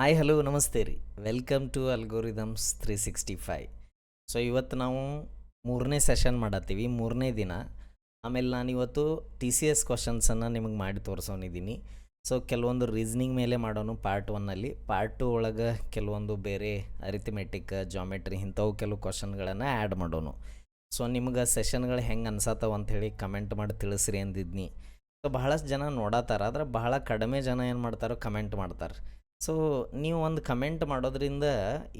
Hi hello ನಮಸ್ತೆ ರೀ. Welcome to algorithms 365. So ಇವತ್ತು ನಾವು ಮೂರನೇ ಸೆಷನ್ ಮಾಡತ್ತೀವಿ, ಮೂರನೇ ದಿನ. ಆಮೇಲೆ ನಾನಿವತ್ತು TCS ಕ್ವಶನ್ಸನ್ನು ನಿಮಗೆ ಮಾಡಿ ತೋರಿಸೋನಿದ್ದೀನಿ. ಸೊ ಕೆಲವೊಂದು ರೀಸ್ನಿಂಗ್ ಮೇಲೆ ಮಾಡೋನು ಪಾರ್ಟ್ 1ನಲ್ಲಿ. ಪಾರ್ಟ್ 2 ಒಳಗೆ ಕೆಲವೊಂದು ಬೇರೆ ಅರಿಥಮೆಟಿಕ್, ಜಾಮೆಟ್ರಿ ಇಂಥವು ಕೆಲವು ಕ್ವಶನ್ಗಳನ್ನು ಆ್ಯಡ್ ಮಾಡೋನು. ಸೊ ನಿಮ್ಗೆ ಸೆಷನ್ಗಳು ಹೆಂಗೆ ಅನ್ಸತ್ತವ ಅಂಥೇಳಿ ಕಮೆಂಟ್ ಮಾಡಿ ತಿಳಿಸ್ರಿ ಅಂದಿದ್ನಿ. ಸೊ ಬಹಳಷ್ಟು ಜನ ನೋಡತ್ತಾರ, ಆದ್ರೆ ಬಹಳ ಕಡಿಮೆ ಜನ ಏನು ಮಾಡ್ತಾರೋ ಕಮೆಂಟ್ ಮಾಡ್ತಾರೆ. ಸೊ ನೀವು ಒಂದು ಕಮೆಂಟ್ ಮಾಡೋದ್ರಿಂದ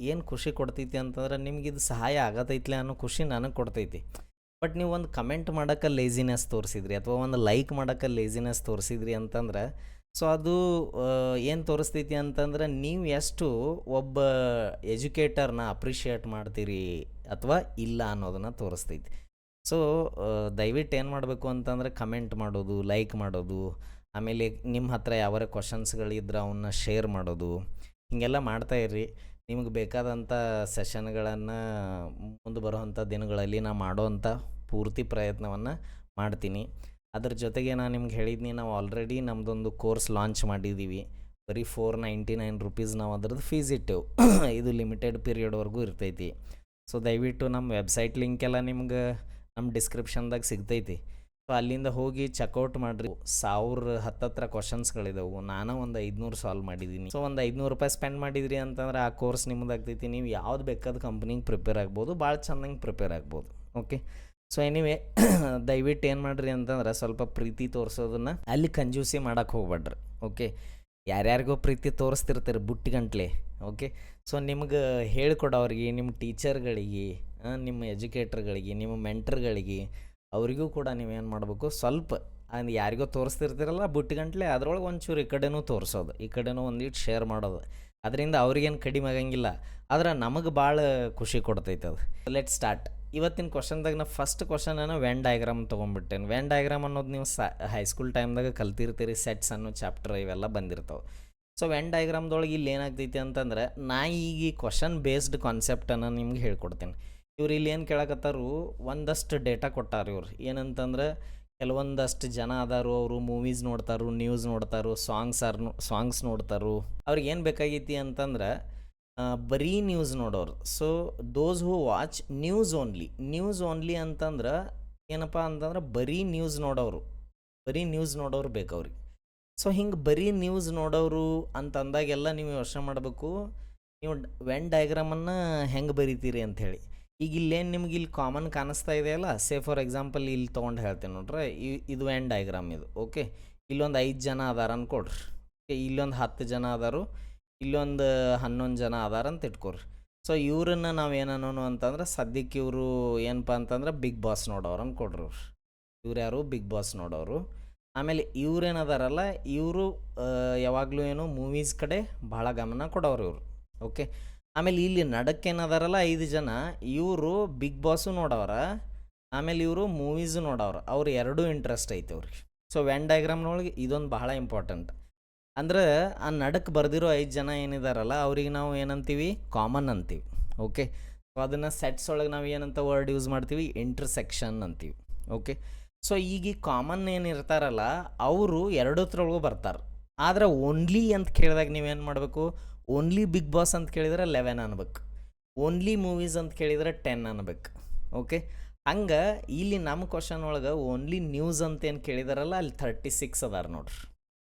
ಏನು ಖುಷಿ ಕೊಡ್ತೈತಿ ಅಂತಂದ್ರೆ ನಿಮ್ಗಿದು ಸಹಾಯ ಆಗತೈತ್ಲೆ ಅನ್ನೋ ಖುಷಿ ನನಗೆ ಕೊಡ್ತೈತಿ. ಬಟ್ ನೀವು ಒಂದು ಕಮೆಂಟ್ ಮಾಡೋಕ್ಕೆ ಲೇಸಿನೆಸ್ ತೋರಿಸಿದ್ರಿ ಅಥವಾ ಒಂದು ಲೈಕ್ ಮಾಡೋಕ್ಕೆ ಲೇಸಿನೆಸ್ ತೋರಿಸಿದ್ರಿ ಅಂತಂದ್ರೆ ಸೊ ಅದು ಏನು ತೋರಿಸ್ತೈತಿ ಅಂತಂದ್ರೆ ನೀವು ಎಷ್ಟು ಒಬ್ಬ ಎಜುಕೇಟರ್ನ ಅಪ್ರಿಷಿಯೇಟ್ ಮಾಡ್ತೀರಿ ಅಥವಾ ಇಲ್ಲ ಅನ್ನೋದನ್ನು ತೋರಿಸ್ತೈತಿ. ಸೊ ದಯವಿಟ್ಟು ಏನು ಮಾಡಬೇಕು ಅಂತಂದರೆ ಕಮೆಂಟ್ ಮಾಡೋದು, ಲೈಕ್ ಮಾಡೋದು, ಆಮೇಲೆ ನಿಮ್ಮ ಹತ್ರ ಯಾವಾರ ಕ್ವಶನ್ಸ್ಗಳಿದ್ರೆ ಅವನ್ನ ಶೇರ್ ಮಾಡೋದು, ಹೀಗೆಲ್ಲ ಮಾಡ್ತಾಯಿರ್ರಿ. ನಿಮಗೆ ಬೇಕಾದಂಥ ಸೆಷನ್ಗಳನ್ನು ಮುಂದೆ ಬರುವಂಥ ದಿನಗಳಲ್ಲಿ ನಾನು ಮಾಡೋವಂಥ ಪೂರ್ತಿ ಪ್ರಯತ್ನವನ್ನು ಮಾಡ್ತೀನಿ. ಅದ್ರ ಜೊತೆಗೆ ನಾನು ನಿಮ್ಗೆ ಹೇಳಿದ್ನಿ, ನಾವು ಆಲ್ರೆಡಿ ನಮ್ಮದೊಂದು ಕೋರ್ಸ್ ಲಾಂಚ್ ಮಾಡಿದ್ದೀವಿ. ಬರೀ $499 ನಾವು ಅದ್ರದ್ದು ಫೀಸ್ ಇಟ್ಟೆವು. ಇದು ಲಿಮಿಟೆಡ್ ಪೀರಿಯಡ್ವರೆಗೂ ಇರ್ತೈತಿ. ಸೊ ದಯವಿಟ್ಟು ನಮ್ಮ ವೆಬ್ಸೈಟ್ ಲಿಂಕೆಲ್ಲ ನಿಮ್ಗೆ ನಮ್ಮ ಡಿಸ್ಕ್ರಿಪ್ಷನ್ದಾಗ ಸಿಗ್ತೈತಿ. ಸೊ ಅಲ್ಲಿಂದ ಹೋಗಿ ಚೆಕ್ಔಟ್ ಮಾಡಿರಿ. 1000 ಹತ್ತತ್ರ ಕ್ವಶನ್ಸ್ಗಳಿದಾವೆ. ನಾನು ಒಂದು 500 ಸಾಲ್ವ್ ಮಾಡಿದ್ದೀನಿ. ಸೊ ಒಂದು $500 ಸ್ಪೆಂಡ್ ಮಾಡಿದ್ರಿ ಅಂತಂದ್ರೆ ಆ ಕೋರ್ಸ್ ನಿಮ್ಮದು ಆಗ್ತೈತಿ. ನೀವು ಯಾವ್ದು ಬೇಕಾದ ಕಂಪ್ನಿಗೆ ಪ್ರಿಪೇರ್ ಆಗ್ಬೋದು, ಭಾಳ ಚೆನ್ನಾಗಿ ಪ್ರಿಪೇರ್ ಆಗ್ಬೋದು. ಓಕೆ. ಸೊ ಎನಿವೆ ದಯವಿಟ್ಟು ಏನು ಮಾಡಿರಿ ಅಂತಂದ್ರೆ ಸ್ವಲ್ಪ ಪ್ರೀತಿ ತೋರಿಸೋದನ್ನು ಅಲ್ಲಿ ಕಂಜೂಸಿ ಮಾಡೋಕ್ಕೆ ಹೋಗ್ಬೇಡ್ರಿ. ಓಕೆ. ಯಾರ್ಯಾರಿಗೋ ಪ್ರೀತಿ ತೋರಿಸ್ತಿರ್ತಾರೆ ಬುಟ್ಟಿಗಂಟ್ಲೆ. ಓಕೆ. ಸೊ ನಿಮ್ಗೆ ಹೇಳ್ಕೊಡೋರಿಗೆ, ನಿಮ್ಮ ಟೀಚರ್ಗಳಿಗೆ, ನಿಮ್ಮ ಎಜುಕೇಟ್ರ್ಗಳಿಗೆ, ನಿಮ್ಮ ಮೆಂಟರ್ಗಳಿಗೆ, ಅವರಿಗೂ ಕೂಡ ನೀವೇನು ಮಾಡಬೇಕು, ಸ್ವಲ್ಪ ಯಾರಿಗೋ ತೋರಿಸ್ತಿರ್ತೀರಲ್ಲ ಬುಟ್ಟಿಗಂಟ್ಲೆ, ಅದ್ರೊಳಗೆ ಒಂಚೂರು ಈ ಕಡೆನೂ ತೋರಿಸೋದು, ಈ ಕಡೆನೂ ಒಂದಿಟ್ಟು ಶೇರ್ ಮಾಡೋದು. ಅದರಿಂದ ಅವ್ರಿಗೇನು ಕಡಿಮೆ ಆಗಂಗಿಲ್ಲ, ಆದ್ರೆ ನಮಗೆ ಭಾಳ ಖುಷಿ ಕೊಡ್ತೈತೆ ಅದು. Let start. ಇವತ್ತಿನ ಕ್ವಶನ್ದಾಗ ನಾ ಫಸ್ಟ್ ಕ್ವಶನನ್ನು ವೆನ್ ಡಯಾಗ್ರಾಮ್ ತೊಗೊಂಡ್ಬಿಟ್ಟೇನೆ. ವೆನ್ ಡಯಾಗ್ರಾಮ್ ಅನ್ನೋದು ನೀವು ಹೈಸ್ಕೂಲ್ ಟೈಮ್ದಾಗ ಕಲ್ತಿರ್ತೀರಿ. ಸೆಟ್ಸ್ ಅನ್ನೋ ಚಾಪ್ಟರ್ ಇವೆಲ್ಲ ಬಂದಿರ್ತಾವೆ. ಸೊ ವೆನ್ ಡಯಾಗ್ರಾಮ್ದೊಳಗೆ ಇಲ್ಲಿ ಏನಾಗ್ತೈತಿ ಅಂತಂದ್ರೆ, ನಾ ಈಗ ಈ ಕ್ವಶನ್ ಬೇಸ್ಡ್ ಕಾನ್ಸೆಪ್ಟನ್ನು ನಿಮ್ಗೆ ಹೇಳ್ಕೊಡ್ತೇನೆ. ಇವ್ರು ಇಲ್ಲಿ ಏನು ಕೇಳಕತ್ತಾರು, ಒಂದಷ್ಟು ಡೇಟಾ ಕೊಟ್ಟಾರ ಇವ್ರು. ಏನಂತಂದ್ರೆ ಕೆಲವೊಂದಷ್ಟು ಜನ ಅದಾರು, ಅವರು ಮೂವೀಸ್ ನೋಡ್ತಾರು, ನ್ಯೂಸ್ ನೋಡ್ತಾರು, ಸಾಂಗ್ಸ್ ನೋಡ್ತಾರು. ಅವ್ರಿಗೆ ಏನು ಬೇಕಾಗೈತಿ ಅಂತಂದ್ರೆ ಬರೀ ನ್ಯೂಸ್ ನೋಡೋರು. So those who watch news only ಅಂತಂದ್ರೆ ಏನಪ್ಪ ಅಂತಂದ್ರೆ ಬರೀ ನ್ಯೂಸ್ ನೋಡೋರು ಬೇಕು ಅವ್ರಿಗೆ. ಸೊ ಹಿಂಗೆ ಬರೀ ನ್ಯೂಸ್ ನೋಡೋರು ಅಂತಂದಾಗೆಲ್ಲ ನೀವು ಯೋಚನೆ ಮಾಡಬೇಕು, ನೀವು ವೆನ್ ಡಯಾಗ್ರಾಮನ್ನು ಹೆಂಗೆ ಬರೀತೀರಿ ಅಂಥೇಳಿ. ಈಗ ಇಲ್ಲೇನು ನಿಮ್ಗೆ ಇಲ್ಲಿ ಕಾಮನ್ ಕಾಣಿಸ್ತಾ ಇದೆಯಲ್ಲ, ಫಾರ್ ಎಕ್ಸಾಂಪಲ್ ಇಲ್ಲಿ ತೊಗೊಂಡು ಹೇಳ್ತೇನೆ ನೋಡ್ರಿ. ಇದು ವೆನ್ ಡಯಾಗ್ರಾಮ್ ಇದು. ಓಕೆ. ಇಲ್ಲೊಂದು 5 ಜನ ಅದಾರ ಅನ್ಕೊಡ್ರಿ. ಓಕೆ. ಇಲ್ಲೊಂದು 10 ಜನ ಅದಾರು, ಇಲ್ಲೊಂದು 11 ಜನ ಅದಾರ ಅಂತ ಇಟ್ಕೊಡ್ರಿ. ಸೊ ಇವ್ರನ್ನ ನಾವು ಏನನ್ನೋನು ಅಂತಂದ್ರೆ, ಸದ್ಯಕ್ಕೆ ಇವರು ಏನಪ್ಪ ಅಂತಂದ್ರೆ ಬಿಗ್ ಬಾಸ್ ನೋಡೋರು ಅಂದ್ಕೊಡ್ರಿ. ಇವ್ರು ಯಾರು, ಬಿಗ್ ಬಾಸ್ ನೋಡೋರು. ಆಮೇಲೆ ಇವ್ರೇನದಾರಲ್ಲ, ಇವರು ಯಾವಾಗಲೂ ಏನು ಮೂವೀಸ್ ಕಡೆ ಭಾಳ ಗಮನ ಕೊಡೋರು ಇವರು. ಓಕೆ. ಆಮೇಲೆ ಇಲ್ಲಿ ನಡಕ್ಕೇನದಾರಲ್ಲ 5 ಜನ, ಇವರು ಬಿಗ್ ಬಾಸು ನೋಡೋರ, ಆಮೇಲೆ ಇವರು ಮೂವೀಸು ನೋಡೋರ. ಅವ್ರು ಎರಡೂ ಇಂಟ್ರೆಸ್ಟ್ ಐತೆ ಅವ್ರಿಗೆ. ಸೊ ವೆನ್ ಡಯಾಗ್ರಾಮ್ನೊಳಗೆ ಇದೊಂದು ಭಾಳ ಇಂಪಾರ್ಟೆಂಟ್. ಅಂದ್ರೆ ಆ ನಡಕ್ಕೆ ಬರ್ದಿರೋ 5 ಜನ ಏನಿದಾರಲ್ಲ ಅವ್ರಿಗೆ ನಾವು ಏನಂತೀವಿ, ಕಾಮನ್ ಅಂತೀವಿ. ಓಕೆ. ಸೊ ಅದನ್ನು ಸೆಟ್ಸ್ ಒಳಗೆ ನಾವು ಏನಂತ ವರ್ಡ್ ಯೂಸ್ ಮಾಡ್ತೀವಿ, ಇಂಟರ್ಸೆಕ್ಷನ್ ಅಂತೀವಿ. ಓಕೆ. ಸೊ ಈಗ ಈ ಕಾಮನ್ ಏನಿರ್ತಾರಲ್ಲ ಅವರು ಎರಡತ್ರೊಳಗೂ ಬರ್ತಾರೆ. ಆದರೆ ಓನ್ಲಿ ಅಂತ ಕೇಳಿದಾಗ ನೀವೇನು ಮಾಡಬೇಕು, ಓನ್ಲಿ ಬಿಗ್ ಬಾಸ್ ಅಂತ ಕೇಳಿದ್ರೆ 11 ಅನ್ಬೇಕು, ಓನ್ಲಿ ಮೂವೀಸ್ ಅಂತ ಕೇಳಿದ್ರೆ 10 ಅನ್ಬೇಕು. ಓಕೆ. ಹಂಗೆ ಇಲ್ಲಿ ನಮ್ಮ ಕ್ವಶನ್ ಒಳಗೆ ಓನ್ಲಿ ನ್ಯೂಸ್ ಅಂತ ಏನು ಕೇಳಿದಾರಲ್ಲ, ಅಲ್ಲಿ 36 ಅದಾರ ನೋಡ್ರಿ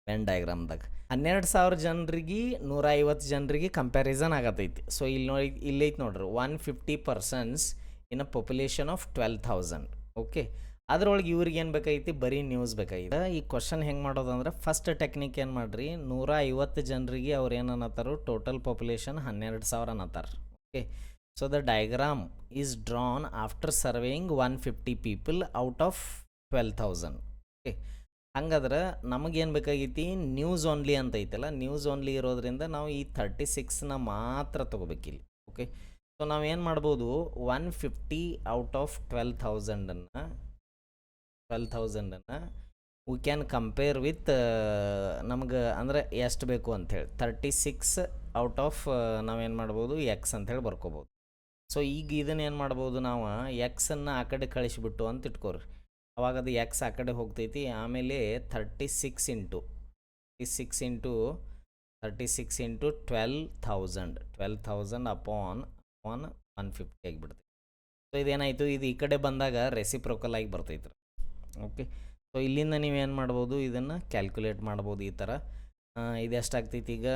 ವೆನ್ ಡಯಾಗ್ರಾಮ್ದಾಗ. 12,000 ಜನರಿಗೆ 150 ಜನರಿಗೆ ಕಂಪ್ಯಾರಿಸನ್ ಆಗತೈತಿ. ಸೊ ಇಲ್ಲೈತೆ ನೋಡ್ರಿ, 150 persons in a population of 12,000. Okay. ಅದ್ರೊಳಗೆ ಇವ್ರಿಗೆ ಏನು ಬೇಕಾಗೈತಿ, ಬರೀ ನ್ಯೂಸ್ ಬೇಕಾಗಿದೆ. ಈ ಕ್ವಶನ್ ಹೆಂಗೆ ಮಾಡೋದು ಅಂದ್ರೆ, ಫಸ್ಟ್ ಟೆಕ್ನಿಕ್ ಏನು ಮಾಡಿರಿ, 150 ಜನರಿಗೆ ಅವ್ರು ಏನು ಅನ್ನತ್ತಾರು, ಟೋಟಲ್ ಪಾಪ್ಯುಲೇಷನ್ 12,000 ಅನ್ನತ್ತಾರ. Okay. So the diagram is drawn after surveying 150 people out of 12,000. Okay. ಹಂಗಾದ್ರೆ ನಮಗೇನು ಬೇಕಾಗೈತಿ, ನ್ಯೂಸ್ ಓನ್ಲಿ ಅಂತ ಐತಲ್ಲ, ನ್ಯೂಸ್ ಓನ್ಲಿ ಇರೋದ್ರಿಂದ ನಾವು ಈ 36ನ ಮಾತ್ರ ತೊಗೋಬೇಕಿಲ್ಲ. ಓಕೆ. ಸೊ ನಾವೇನು ಮಾಡ್ಬೋದು, 150 out of 12,000 we can compare with ನಮ್ಗೆ ಅಂದರೆ ಎಷ್ಟು ಬೇಕು ಅಂಥೇಳಿ 36 ಔಟ್ ಆಫ್ ನಾವೇನು ಮಾಡ್ಬೋದು, ಎಕ್ಸ್ ಅಂಥೇಳಿ ಬರ್ಕೋಬೋದು. ಸೊ ಈಗ ಇದನ್ನೇನು ಮಾಡ್ಬೋದು, ನಾವು ಎಕ್ಸನ್ನು ಆ ಕಡೆ ಕಳಿಸಿಬಿಟ್ಟು ಅಂತ ಇಟ್ಕೋರಿ. ಅವಾಗ ಅದು ಎಕ್ಸ್ ಆ ಕಡೆ ಹೋಗ್ತೈತಿ. ಆಮೇಲೆ 36 ಇಂಟು 36 ಇಂಟು 12,000 ಅಪಾನ್ 150 ಆಗಿಬಿಡ್ತೈತಿ. ಸೊ ಇದೇನಾಯಿತು, ಇದು ಈ ಕಡೆ ಬಂದಾಗ ರೆಸಿಪ್ರೊಕಲ್ ಆಗಿ ಬರ್ತೈತೆ. ಓಕೆ, ಸೊ ಇಲ್ಲಿಂದ ನೀವೇನು ಮಾಡ್ಬೋದು, ಇದನ್ನು ಕ್ಯಾಲ್ಕುಲೇಟ್ ಮಾಡ್ಬೋದು ಈ ಥರ. ಇದು ಎಷ್ಟಾಗ್ತೈತಿ ಈಗ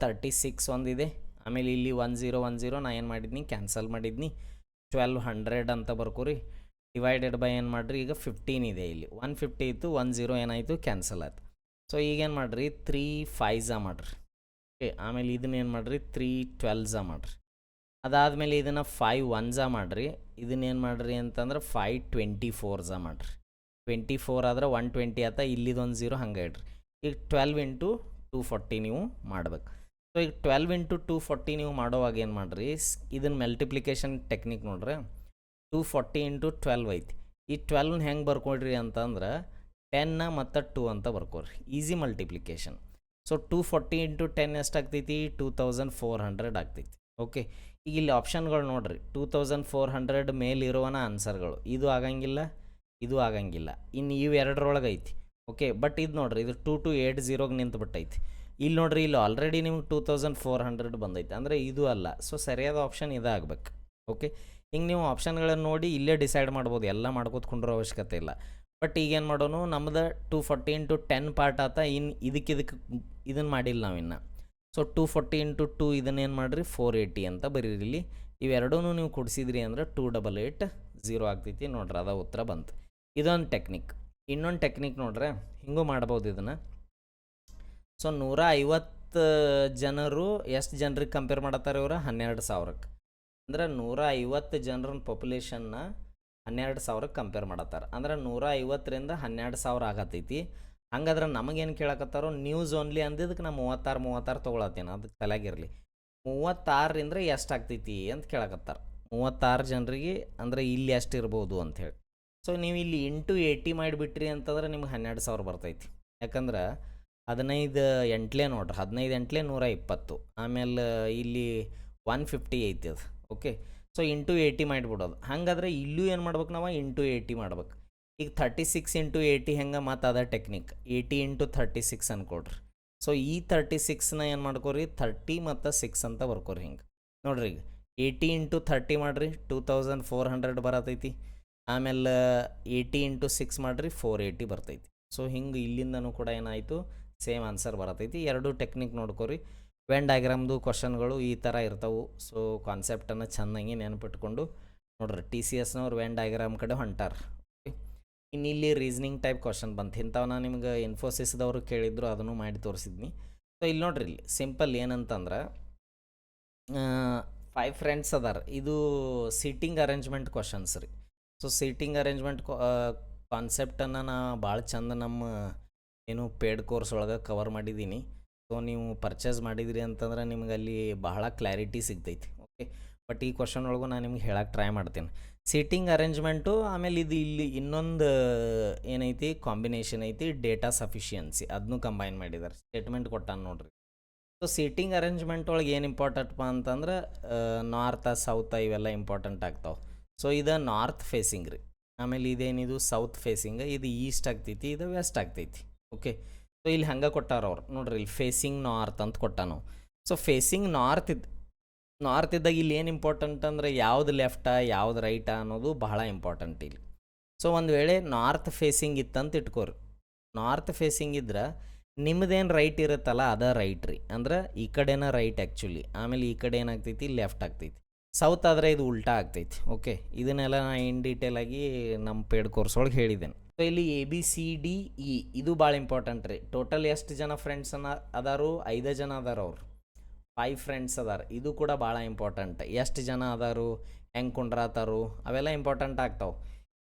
36 ಒಂದಿದೆ, ಆಮೇಲೆ ಇಲ್ಲಿ 1010 ನಾ ಏನು ಮಾಡಿದ್ನಿ, ಕ್ಯಾನ್ಸಲ್ ಮಾಡಿದ್ನಿ. 1200 ಅಂತ ಬರ್ಕೋರಿ, ಡಿವೈಡೆಡ್ ಬೈ ಏನು ಮಾಡಿರಿ, ಈಗ 15 ಇದೆ, ಇಲ್ಲಿ 150 ಇತ್ತು, 10 ಏನಾಯಿತು, ಕ್ಯಾನ್ಸಲ್ ಆಯ್ತು. ಸೊ ಈಗೇನು ಮಾಡಿರಿ, 3 5 ಮಾಡಿರಿ. ಓಕೆ, ಆಮೇಲೆ ಇದನ್ನೇನು ಮಾಡಿರಿ, 3 12 ಮಾಡಿರಿ. ಅದಾದಮೇಲೆ ಇದನ್ನು 5 1 ಮಾಡಿರಿ. ಇದನ್ನೇನು ಮಾಡಿರಿ ಅಂತಂದ್ರೆ 5 24 ಮಾಡಿರಿ. 24 ಆದ್ರೆ 120 ಆತ, ಇಲ್ಲಿದೊಂದು 0 ಹಂಗೆ ಇಡ್ರಿ. ಈಗ 12 ಇಂಟು 240 ನೀವು ಮಾಡ್ಬೇಕು. ಸೊ ಈಗ 12 ಇಂಟು 240 ನೀವು ಮಾಡೋವಾಗ ಏನು ಮಾಡಿರಿ, ಇದನ್ನು ಮಲ್ಟಿಪ್ಲಿಕೇಶನ್ ಟೆಕ್ನಿಕ್ ನೋಡ್ರಿ. 240 ಇಂಟು 12 ಐತಿ. ಈ 12 ಹೆಂಗೆ ಬರ್ಕೊಡ್ರಿ ಅಂತಂದ್ರೆ 10 ಮತ್ತು 2 ಅಂತ ಬರ್ಕೊಡ್ರಿ, ಈಸಿ ಮಲ್ಟಿಪ್ಲಿಕೇಶನ್. ಸೊ 240 ಇಂಟು 10 ಎಷ್ಟಾಗ್ತೈತಿ, 2400 ಆಗ್ತೈತಿ. ಓಕೆ, ಈಗ ಇಲ್ಲಿ ಆಪ್ಷನ್ಗಳು ನೋಡಿರಿ, 2400 ಮೇಲಿರುವನ ಆನ್ಸರ್ಗಳು, ಇದು ಆಗಂಗಿಲ್ಲ, ಇದು ಆಗಂಗಿಲ್ಲ, ಇನ್ನು ಇವು ಎರಡರೊಳಗೆ ಐತಿ. ಓಕೆ, ಬಟ್ ಇದು ನೋಡಿರಿ, ಇದು 2280ಗೆ ನಿಂತುಬಿಟ್ಟೈತಿ. ಇಲ್ಲಿ ನೋಡಿರಿ, ಇಲ್ಲಿ ಆಲ್ರೆಡಿ ನಿಮ್ಗೆ 2400 ಬಂದೈತೆ, ಅಂದರೆ ಇದು ಅಲ್ಲ. ಸೊ ಸರಿಯಾದ ಆಪ್ಷನ್ ಇದಾಗಬೇಕು. ಓಕೆ, ಹಿಂಗೆ ನೀವು ಆಪ್ಷನ್ಗಳನ್ನು ನೋಡಿ ಇಲ್ಲೇ ಡಿಸೈಡ್ ಮಾಡ್ಬೋದು, ಎಲ್ಲ ಮಾಡ್ಕೋತ್ಕೊಂಡ್ರೋ ಅವಶ್ಯಕತೆ ಇಲ್ಲ. ಬಟ್ ಈಗೇನು ಮಾಡೋನು, ನಮ್ದು 240 ಇಂಟು 10 ಪಾರ್ಟ್ ಆತ, ಇನ್ನು ಇದಕ್ಕೆ ಇದನ್ನು ಮಾಡಿಲ್ಲ ನಾವಿನ್ನು. ಸೊ 240 ಇಂಟು 2 ಇದನ್ನೇನು ಮಾಡಿರಿ, 480 ಅಂತ ಬರೀರಿ. ಇವೆರಡೂ ನೀವು ಕೊಡಿಸಿದ್ರಿ ಅಂದ್ರೆ 2880 ಆಗ್ತೈತಿ. ನೋಡ್ರಿ, ಅದ ಉತ್ತರ ಬಂತು. ಇದೊಂದು ಟೆಕ್ನಿಕ್. ಇನ್ನೊಂದು ಟೆಕ್ನಿಕ್ ನೋಡ್ರೆ, ಹಿಂಗೂ ಮಾಡ್ಬೋದು ಇದನ್ನು. ಸೊ 150 ಜನರು ಎಷ್ಟು ಜನರಿಗೆ ಕಂಪೇರ್ ಮಾಡತ್ತಾರೆ ಇವರು, 12,000ಕ್ಕೆ. ಅಂದ್ರೆ 150 ಜನರನ್ನ ಪಾಪ್ಯುಲೇಷನ್ನ 12,000ಕ್ಕೆ ಕಂಪೇರ್ ಮಾಡತ್ತಾರೆ. ಅಂದ್ರೆ 150ರಿಂದ 12,000 ಆಗತ್ತೈತಿ. ಹಂಗಾದ್ರೆ ನಮಗೇನು ಕೇಳಕತ್ತಾರೋ, ನ್ಯೂಸ್ ಓನ್ಲಿ ಅಂದಿದ್ದಕ್ಕೆ ನಾ 36 ತೊಗೊಳತ್ತೇನೆ, ಅದಕ್ಕೆ ತಲೆಗಿರಲಿ. 36ರಿಂದ ಎಷ್ಟು ಆಗ್ತೈತಿ ಅಂತ ಕೇಳಕತ್ತಾರೆ. 36 ಜನರಿಗೆ ಅಂದರೆ ಇಲ್ಲಿ ಎಷ್ಟು ಇರ್ಬೋದು ಅಂಥೇಳಿ. ಸೊ ನೀವು ಇಲ್ಲಿ ಇಂಟು 80 ಮಾಡಿಬಿಟ್ರಿ ಅಂತಂದ್ರೆ ನಿಮ್ಗೆ 12,000 ಬರ್ತೈತಿ. ಯಾಕಂದ್ರೆ 15 ಎಂಟ್ಲೆ ನೋಡ್ರಿ, 15 ಎಂಟ್ಲೆ 120. ಆಮೇಲೆ ಇಲ್ಲಿ 150 ಐತಿ ಅದು. Okay, so into 80 ಮಾಡಿಬಿಡೋದು. ಹಾಗಾದ್ರೆ ಇಲ್ಲೂ ಏನು ಮಾಡ್ಬೇಕು, ನಾವು ಇಂಟು 80 ಮಾಡ್ಬೇಕು. ಈಗ 36 ಇಂಟು 80 ಹೆಂಗೆ, ಮತ್ತು ಅದ ಟೆಕ್ನಿಕ್ 80 ಇಂಟು 36 ಅನ್ಕೊಡ್ರಿ. ಸೊ ಈ 36ನ ಏನು ಮಾಡ್ಕೊರಿ, 30 ಮತ್ತು 6 ಅಂತ ಬರ್ಕೋರಿ. ಹಿಂಗೆ ನೋಡ್ರಿ, ಈಗ 80 ಇಂಟು 30 ಮಾಡಿರಿ, 2400 ಬರತೈತಿ. ಆಮೇಲೆ 80 ಇಂಟು 6 ಮಾಡಿರಿ, 480 ಬರ್ತೈತಿ. ಸೊ ಹಿಂಗೆ ಇಲ್ಲಿಂದನೂ ಕೂಡ ಏನಾಯಿತು, ಸೇಮ್ ಆನ್ಸರ್ ಬರತೈತಿ. ಎರಡೂ ಟೆಕ್ನಿಕ್ ನೋಡ್ಕೊರಿ. ವೆನ್ ಡಯಾಗ್ರಾಮ್ದು ಕ್ವಶನ್ಗಳು ಈ ಥರ ಇರ್ತಾವೆ. ಸೊ ಕಾನ್ಸೆಪ್ಟನ್ನು ಚೆನ್ನಾಗಿ ನೆನಪಿಟ್ಕೊಂಡು ನೋಡ್ರಿ, TCSನವ್ರು ವೆನ್ ಡಯಾಗ್ರಾಮ್ ಕಡೆ ಹೊಂಟಾರ. ಇನ್ನು ಇಲ್ಲಿ ರೀಸ್ನಿಂಗ್ ಟೈಪ್ ಕ್ವಶನ್ ಬಂತು. ಇಂಥವನ್ನ ನಿಮ್ಗೆ ಇನ್ಫೋಸಿಸ್ದವರು ಕೇಳಿದ್ರು, ಅದನ್ನು ಮಾಡಿ ತೋರಿಸಿದ್ನಿ. ಸೊ ಇಲ್ಲಿ ನೋಡ್ರಿ, ಇಲ್ಲಿ ಸಿಂಪಲ್ ಏನಂತಂದ್ರೆ 5 ಫ್ರೆಂಡ್ಸ್ ಅದಾರ. ಇದು ಸೀಟಿಂಗ್ ಅರೇಂಜ್ಮೆಂಟ್ ಕ್ವಶನ್ಸ್ ರೀ. ಸೊ ಸೀಟಿಂಗ್ ಅರೇಂಜ್ಮೆಂಟ್ ಕಾನ್ಸೆಪ್ಟನ್ನು ನಾ ಭಾಳ ಚಂದ ನಮ್ಮ ಏನು ಪೇಡ್ ಕೋರ್ಸ್ ಒಳಗೆ ಕವರ್ ಮಾಡಿದ್ದೀನಿ. ಸೊ ನೀವು ಪರ್ಚೇಸ್ ಮಾಡಿದ್ರಿ ಅಂತಂದ್ರೆ ನಿಮ್ಗೆ ಅಲ್ಲಿ ಬಹಳ ಕ್ಲಾರಿಟಿ ಸಿಗ್ತೈತಿ. ಓಕೆ, ಬಟ್ ಈ ಕ್ವಶನ್ ಒಳಗೂ ನಾನು ನಿಮ್ಗೆ ಹೇಳಕ್ಕೆ ಟ್ರೈ ಮಾಡ್ತೀನಿ. ಸೀಟಿಂಗ್ ಅರೇಂಜ್ಮೆಂಟು, ಆಮೇಲೆ ಇದು ಇಲ್ಲಿ ಇನ್ನೊಂದು ಏನೈತಿ ಕಾಂಬಿನೇಷನ್ ಐತಿ, ಡೇಟಾ ಸಫಿಷಿಯನ್ಸಿ, ಅದನ್ನು ಕಂಬೈನ್ ಮಾಡಿದ್ದಾರೆ. ಸ್ಟೇಟ್ಮೆಂಟ್ ಕೊಟ್ಟಾನ ನೋಡ್ರಿ. ಸೊ ಸೀಟಿಂಗ್ ಅರೇಂಜ್ಮೆಂಟ್ ಒಳಗೆ ಏನು ಇಂಪಾರ್ಟೆಂಟ್ಪ ಅಂತಂದ್ರೆ ನಾರ್ತ ಸೌತ ಇವೆಲ್ಲ ಇಂಪಾರ್ಟೆಂಟ್ ಆಗ್ತಾವೆ. ಸೊ ಇದು ನಾರ್ತ್ ಫೇಸಿಂಗ್ ರೀ. ಆಮೇಲೆ ಇದೇನಿದು ಸೌತ್ ಫೇಸಿಂಗ್, ಇದು ಈಸ್ಟ್ ಆಗ್ತೈತಿ, ಇದು ವೆಸ್ಟ್ ಆಗ್ತೈತಿ. ಓಕೆ, ಸೊ ಇಲ್ಲಿ ಹಂಗೆ ಕೊಟ್ಟಾರ ಅವ್ರು ನೋಡ್ರಿ, ಇಲ್ಲಿ ಫೇಸಿಂಗ್ ನಾರ್ತ್ ಅಂತ ಕೊಟ್ಟಾನು. ಸೊ ಫೇಸಿಂಗ್ ನಾರ್ತ್ ಇದ್ದಾಗ ಇಲ್ಲಿ ಏನು ಇಂಪಾರ್ಟೆಂಟ್ ಅಂದರೆ ಯಾವ್ದು ಲೆಫ್ಟಾ ಯಾವ್ದು ರೈಟಾ ಅನ್ನೋದು ಬಹಳ ಇಂಪಾರ್ಟೆಂಟ್ ಇಲ್ಲಿ. ಸೊ ಒಂದು ವೇಳೆ ನಾರ್ತ್ ಫೇಸಿಂಗ್ ಇತ್ತಂತ ಇಟ್ಕೋರಿ, ನಾರ್ತ್ ಫೇಸಿಂಗ್ ಇದ್ರೆ ನಿಮ್ಮದೇನು ರೈಟ್ ಇರುತ್ತಲ್ಲ ಅದ ರೈಟ್ ರೀ, ಅಂದ್ರೆ ಈ ಕಡೆನ ರೈಟ್ ಆ್ಯಕ್ಚುಲಿ. ಆಮೇಲೆ ಈ ಕಡೆ ಏನಾಗ್ತೈತಿ, ಲೆಫ್ಟ್ ಆಗ್ತೈತಿ. ಸೌತ್ ಆದರೆ ಇದು ಉಲ್ಟಾ ಆಗ್ತೈತಿ. ಓಕೆ, ಇದನ್ನೆಲ್ಲ ನಾನು ಇನ್ ಡೀಟೇಲಾಗಿ ನಮ್ಮ ಪೇಡ್ ಕೋರ್ಸ್ ಒಳಗೆ ಹೇಳಿದ್ದೇನೆ. ಸೊ ಇಲ್ಲಿ ABCDE ಇದು ಭಾಳ ಇಂಪಾರ್ಟೆಂಟ್ ರೀ. ಟೋಟಲ್ ಎಷ್ಟು ಜನ ಫ್ರೆಂಡ್ಸ್ ಅದಾರು, 5 ಜನ ಅದಾರ. ಅವ್ರು 5 ಫ್ರೆಂಡ್ಸ್ ಅದಾರ. ಇದು ಕೂಡ ಭಾಳ ಇಂಪಾರ್ಟೆಂಟ್. ಎಷ್ಟು ಜನ ಅದಾರು, ಹೆಂಗೆ ಕುಂಡ್ರಾತಾರು, ಅವೆಲ್ಲ ಇಂಪಾರ್ಟೆಂಟ್ ಆಗ್ತಾವೆ.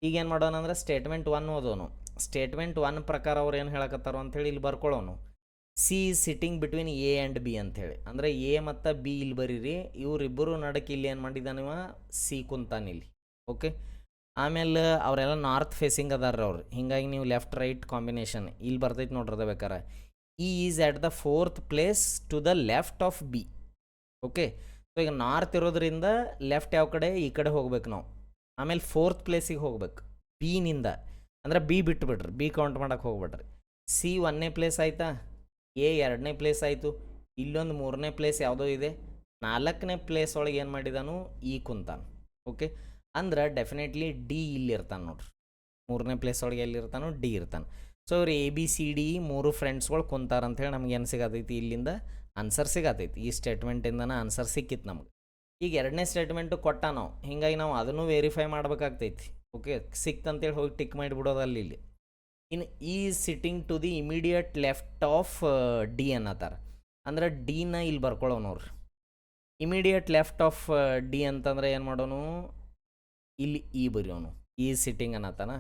ಈಗೇನು ಮಾಡೋಣ ಅಂದ್ರೆ ಸ್ಟೇಟ್ಮೆಂಟ್ 1 ಓದೋನು. ಸ್ಟೇಟ್ಮೆಂಟ್ 1 ಪ್ರಕಾರ ಅವ್ರು ಏನು ಹೇಳಕತ್ತಾರೋ ಅಂಥೇಳಿ ಇಲ್ಲಿ ಬರ್ಕೊಳ್ಳೋನು. C is sitting between A and B ಅಂಥೇಳಿ, ಅಂದರೆ A ಮತ್ತು B ಇಲ್ಲಿ ಬರೀರಿ. ಇವರಿಬ್ಬರು ನಡಕ್ಕೆ ಇಲ್ಲಿ ಏನು ಮಾಡಿದಾನಿವ, C ಕುಂತಾನಿಲ್ಲಿ. ಓಕೆ, ಆಮೇಲೆ ಅವರೆಲ್ಲ ನಾರ್ತ್ ಫೇಸಿಂಗ್ ಅದಾರ ಅವ್ರು. ಹೀಗಾಗಿ ನೀವು ಲೆಫ್ಟ್ ರೈಟ್ ಕಾಂಬಿನೇಷನ್ ಇಲ್ಲಿ ಬರ್ತೈತೆ ನೋಡ್ರದ ಬೇಕಾರೆ. E is at the 4th place to the left of B. Okay, so ಈಗ ನಾರ್ತ್ ಇರೋದ್ರಿಂದ ಲೆಫ್ಟ್ ಯಾವ ಕಡೆ, ಈ ಕಡೆ ಹೋಗ್ಬೇಕು ನಾವು. ಆಮೇಲೆ 4th ಪ್ಲೇಸಿಗೆ ಹೋಗ್ಬೇಕು B ನಿಂದ, ಅಂದರೆ B ಬಿಟ್ಬಿಡ್ರಿ, B ಕೌಂಟ್ ಮಾಡೋಕ್ಕೆ ಹೋಗ್ಬಿಡ್ರಿ. C 1ನೇ ಪ್ಲೇಸ್ ಆಯಿತಾ, A 2ನೇ ಪ್ಲೇಸ್ ಆಯಿತು, ಇಲ್ಲೊಂದು 3ನೇ ಪ್ಲೇಸ್ ಯಾವುದೋ ಇದೆ, 4ನೇ ಪ್ಲೇಸ್ ಒಳಗೆ ಏನು ಮಾಡಿದಾನು ಇ ಕುಂತಾನ. ಓಕೆ, ಅಂದ್ರೆ ಡೆಫಿನೆಟ್ಲಿ ಡಿ ಇಲ್ಲಿ ಇರ್ತಾನೆ ನೋಡ್ರಿ. 3ನೇ ಪ್ಲೇಸ್ ಒಳಗೆ ಎಲ್ಲಿರ್ತಾನೋ ಡಿ ಇರ್ತಾನೆ. ಸೊ ಅವ್ರು ಎ ಬಿ ಸಿ ಡಿ 3 ಫ್ರೆಂಡ್ಸ್ಗಳು ಕುಂತಾರಂಥೇಳಿ ನಮ್ಗೆ ಏನು ಸಿಗತೈತಿ, ಇಲ್ಲಿಂದ ಆನ್ಸರ್ ಸಿಗತೈತಿ. ಈ ಸ್ಟೇಟ್ಮೆಂಟಿಂದನೇ ಆನ್ಸರ್ ಸಿಕ್ಕಿತ್ತು ನಮ್ಗೆ. ಈಗ 2ನೇ ಸ್ಟೇಟ್ಮೆಂಟು ಕೊಟ್ಟ ನಾವು, ಹೀಗಾಗಿ ನಾವು ಅದನ್ನು ವೆರಿಫೈ ಮಾಡ್ಬೇಕಾಗ್ತೈತಿ. ಓಕೆ, ಸಿಕ್ತಂತೇಳಿ ಹೋಗಿ ಟಿಕ್ ಮಾಡಿಬಿಡೋದಲ್ಲಿ ಇಲ್ಲಿ. In is sitting to the immediate left of D ಅನ್ನತ್ತಾರ. ಅಂದ್ರೆ ಡಿನ ಇಲ್ಲಿ ಬರ್ಕೊಳ್ಳೋ ನೋಡ್ರಿ. ಇಮಿಡಿಯೇಟ್ ಲೆಫ್ಟ್ ಆಫ್ ಡಿ ಅಂತಂದ್ರೆ ಏನು ಮಾಡೋನು, ಇಲ್ಲಿ ಇ ಬರೆಯೋನು, ಈಸ್ ಸಿಟ್ಟಿಂಗ್ ಅನ್ನತ್ತಾನ.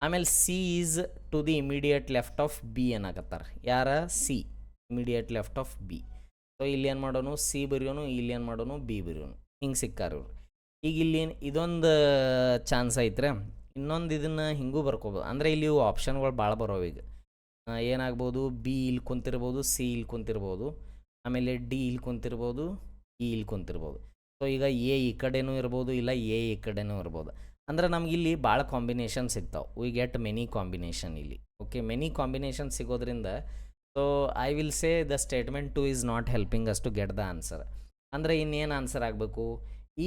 ಆಮೇಲೆ C is to the immediate left of B ಅನ್ನಕತ್ತಾರ. ಯಾರ, C, immediate left of B. So ಇಲ್ಲಿ ಏನು ಮಾಡೋನು, ಸಿ ಬರೆಯೋನು, ಇಲ್ಲಿ ಏನು ಮಾಡೋನು, ಬಿ ಬರೆಯೋನು. ಹಿಂಗೆ ಸಿಕ್ಕಾರ ಇವ್ರು. ಈಗ ಇಲ್ಲಿ ಇದೊಂದು ಚಾನ್ಸ್ ಐತ್ರೆ, ಇನ್ನೊಂದು ಇದನ್ನು ಹಿಂಗೂ ಬರ್ಕೋಬೋದು. ಅಂದರೆ ಇಲ್ಲಿ ಇವು ಆಪ್ಷನ್ಗಳು ಭಾಳ ಬರೋವು. ಈಗ ಏನಾಗ್ಬೋದು, ಬಿ ಇಲ್ಲಿ ಕುಂತಿರ್ಬೋದು, ಸಿ ಇಲ್ಲಿ ಕುಂತಿರ್ಬೋದು, ಆಮೇಲೆ ಡಿ ಇಲ್ಲಿ ಕುಂತಿರ್ಬೋದು, ಇ ಇಲ್ಲಿ ಕುಂತಿರ್ಬೋದು. ಸೊ ಈಗ ಎ ಈ ಕಡೆನೂ ಇರ್ಬೋದು, ಇಲ್ಲ ಎ ಈ ಕಡೆನೂ ಇರ್ಬೋದು. ಅಂದ್ರೆ ನಮ್ಗೆ ಇಲ್ಲಿ ಭಾಳ ಕಾಂಬಿನೇಷನ್ ಸಿಗ್ತಾವೆ. ವಿ ಗೆಟ್ ಮೆನಿ ಕಾಂಬಿನೇಷನ್ ಇಲ್ಲಿ. ಓಕೆ, ಮೆನಿ ಕಾಂಬಿನೇಷನ್ ಸಿಗೋದ್ರಿಂದ so I will say the statement 2 is not helping us to get the answer. ಅಂದರೆ ಇನ್ನೇನು ಆನ್ಸರ್ ಆಗಬೇಕು,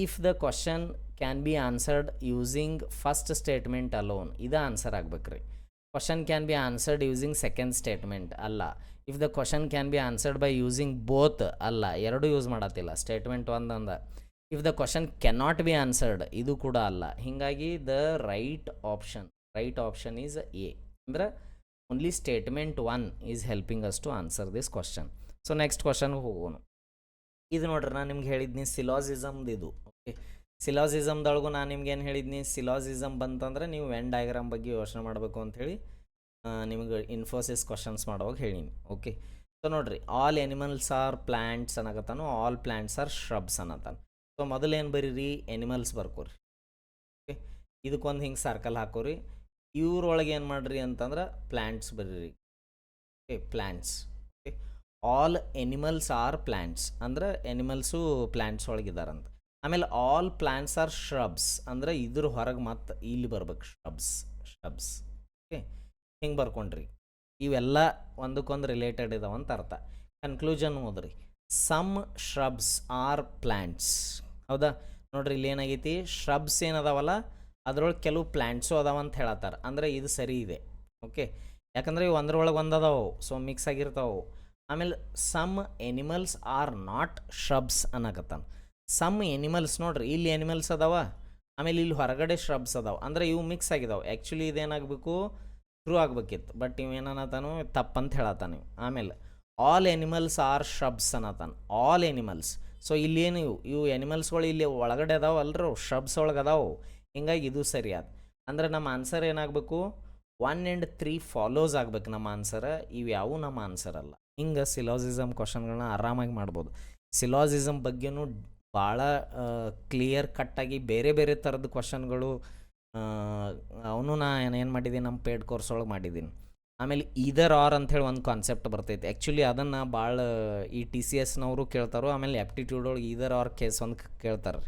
if the question can be answered using first statement alone, ಇದು answer ಆಗ್ಬೇಕ್ರಿ. Question can be answered using second statement ಅಲ್ಲ. If the question can be answered by using both ಅಲ್ಲ, ಎರಡು use ಮಾಡತ್ತಿಲ್ಲ, statement ಒಂದಂದ. If the question cannot be answered ಇದು ಕೂಡ ಅಲ್ಲ. ಹೀಗಾಗಿ the right option is A. ಅಂದ್ರೆ only statement 1 is helping us to answer this question. So next ಕ್ವಶನ್ಗೆ ಹೋಗೋಣ. ಇದು ನೋಡ್ರಿ, ನಾನು ನಿಮ್ಗೆ ಹೇಳಿದ್ನಿ ಸಿಲಾಜಿಸಮ್ದು ಇದು. ಓಕೆ, ಸಿಲಾಜಿಸಮ್ದೊಳಗು ನಾನು ನಿಮ್ಗೆ ಏನು ಹೇಳಿದ್ನಿ, ಸಿಲಾಜಿಸಮ್ ಬಂತಂದ್ರೆ ನೀವು ವೆನ್ ಡಯಾಗ್ರಾಮ್ ಬಗ್ಗೆ ಯೋಚನೆ ಮಾಡಬೇಕು ಅಂಥೇಳಿ ನಿಮಗೆ ಇನ್ಫೋಸಿಸ್ ಕ್ವಶನ್ಸ್ ಮಾಡುವಾಗ ಹೇಳೀನಿ. ಓಕೆ, ಸೊ ನೋಡ್ರಿ, ಆಲ್ ಎನಿಮಲ್ಸ್ ಆರ್ ಪ್ಲ್ಯಾಂಟ್ಸ್ ಅನ್ನಕತ್ತಾನು, ಆಲ್ ಪ್ಲ್ಯಾಂಟ್ಸ್ ಆರ್ ಶ್ರಬ್ಸ್ ಅನ್ನತ್ತಾನು. ಸೊ ಮೊದಲೇನು ಬರೀರಿ, ಎನಿಮಲ್ಸ್ ಬರ್ಕೋರಿ. ಓಕೆ, ಇದಕ್ಕೊಂದು ಹಿಂಗೆ ಸರ್ಕಲ್ ಹಾಕೋರಿ. ಇವ್ರೊಳಗೆ ಏನು ಮಾಡಿರಿ ಅಂತಂದ್ರೆ ಪ್ಲ್ಯಾಂಟ್ಸ್ ಬರೀರಿ. Okay, plants. Okay, all animals are plants ಅಂದ್ರೆ ಎನಿಮಲ್ಸು ಪ್ಲ್ಯಾಂಟ್ಸ್ ಒಳಗಿದಾರಂತ. ಆಮೇಲೆ ಆಲ್ ಪ್ಲ್ಯಾಂಟ್ಸ್ ಆರ್ ಶ್ರಬ್ಸ್ ಅಂದ್ರೆ ಇದ್ರ ಹೊರಗೆ ಮತ್ತೆ ಇಲ್ಲಿ ಬರ್ಬೇಕು, ಶ್ರಬ್ಸ್. ಓಕೆ, ಹಿಂಗೆ ಬರ್ಕೊಂಡ್ರಿ. ಇವೆಲ್ಲ ಒಂದಕ್ಕೊಂದು ರಿಲೇಟೆಡ್ ಇದಾವಂತ ಅರ್ಥ. ಕನ್ಕ್ಲೂಷನ್ ಓದ್ರಿ, ಸಮ್ ಶ್ರಬ್ಸ್ ಆರ್ ಪ್ಲ್ಯಾಂಟ್ಸ್. ಹೌದಾ, ನೋಡ್ರಿ ಇಲ್ಲಿ ಏನಾಗೈತಿ, ಶ್ರಬ್ಸ್ ಏನದಾವಲ್ಲ ಅದ್ರೊಳಗೆ ಕೆಲವು ಪ್ಲ್ಯಾಂಟ್ಸು ಅದಾವಂತ ಹೇಳತ್ತಾರ. ಅಂದರೆ ಇದು ಸರಿ ಇದೆ. ಓಕೆ, ಯಾಕಂದರೆ ಇವು ಒಂದ್ರೊಳಗೆ ಒಂದದಾವು, ಸೊ ಮಿಕ್ಸ್ ಆಗಿರ್ತಾವೆ. ಆಮೇಲೆ some animals are not shrubs ಅನ್ನಕತ್ತಾನ. ಸಮ್ ಎನಿಮಲ್ಸ್ ನೋಡ್ರಿ, ಇಲ್ಲಿ ಎನಿಮಲ್ಸ್ ಅದಾವ, ಆಮೇಲೆ ಇಲ್ಲಿ ಹೊರಗಡೆ ಶ್ರಬ್ಸ್ ಅದಾವ, ಅಂದರೆ ಇವು ಮಿಕ್ಸ್ ಆಗಿದಾವೆ. ಆ್ಯಕ್ಚುಲಿ ಇದೇನಾಗಬೇಕು, ಟ್ರೂ ಆಗ್ಬೇಕಿತ್ತು, ಬಟ್ ಇವೇನತಾನು ತಪ್ಪಂತ ಹೇಳತ್ತಾನೆ. ಆಮೇಲೆ ಆಲ್ ಎನಿಮಲ್ಸ್ ಆರ್ ಶ್ರಬ್ಸ್ ಅನ್ನತಾನ, ಆಲ್ ಎನಿಮಲ್ಸ್. ಸೊ ಇಲ್ಲೇನು ಇವು ಎನಿಮಲ್ಸ್ಗಳು ಇಲ್ಲಿ ಒಳಗಡೆ ಅದಾವ ಅಲ್ರಿ, ಶ್ರಬ್ಸ್ ಒಳಗೆ ಅದಾವು. ಹಿಂಗಾಗಿ ಇದು ಸರಿಯಾದ. ಅಂದರೆ ನಮ್ಮ ಆನ್ಸರ್ ಏನಾಗಬೇಕು, 1 and 3 ಫಾಲೋಸ್ ಆಗ್ಬೇಕು ನಮ್ಮ ಆನ್ಸರ್. ಇವು ಯಾವೂ ನಮ್ಮ ಆನ್ಸರ್ ಅಲ್ಲ. ಹಿಂಗೆ ಸಿಲಾಜಿಸಮ್ ಕ್ವಶನ್ಗಳನ್ನ ಆರಾಮಾಗಿ ಮಾಡ್ಬೋದು. ಸಿಲಾಜಿಸಮ್ ಬಗ್ಗೆನೂ ಭಾಳ ಕ್ಲಿಯರ್ ಕಟ್ಟಾಗಿ ಬೇರೆ ಬೇರೆ ಥರದ ಕ್ವಶನ್ಗಳು ಅವನು ನಾನು ಏನು ಮಾಡಿದ್ದೀನಿ, ನಮ್ಮ ಪೇಡ್ ಕೋರ್ಸ್ ಒಳಗೆ ಮಾಡಿದ್ದೀನಿ. ಆಮೇಲೆ ಈದರ್ ಆರ್ ಅಂಥೇಳಿ ಒಂದು ಕಾನ್ಸೆಪ್ಟ್ ಬರ್ತೈತೆ. ಆ್ಯಕ್ಚುಲಿ ಅದನ್ನು ಭಾಳ ಈ TCSನವರು ಕೇಳ್ತಾರೋ. ಆಮೇಲೆ ಆ್ಯಪ್ಟಿಟ್ಯೂಡ್ ಒಳಗೆ ಈದರ್ ಆರ್ ಕೇಸ್ ಒಂದು ಕೇಳ್ತಾರೆ.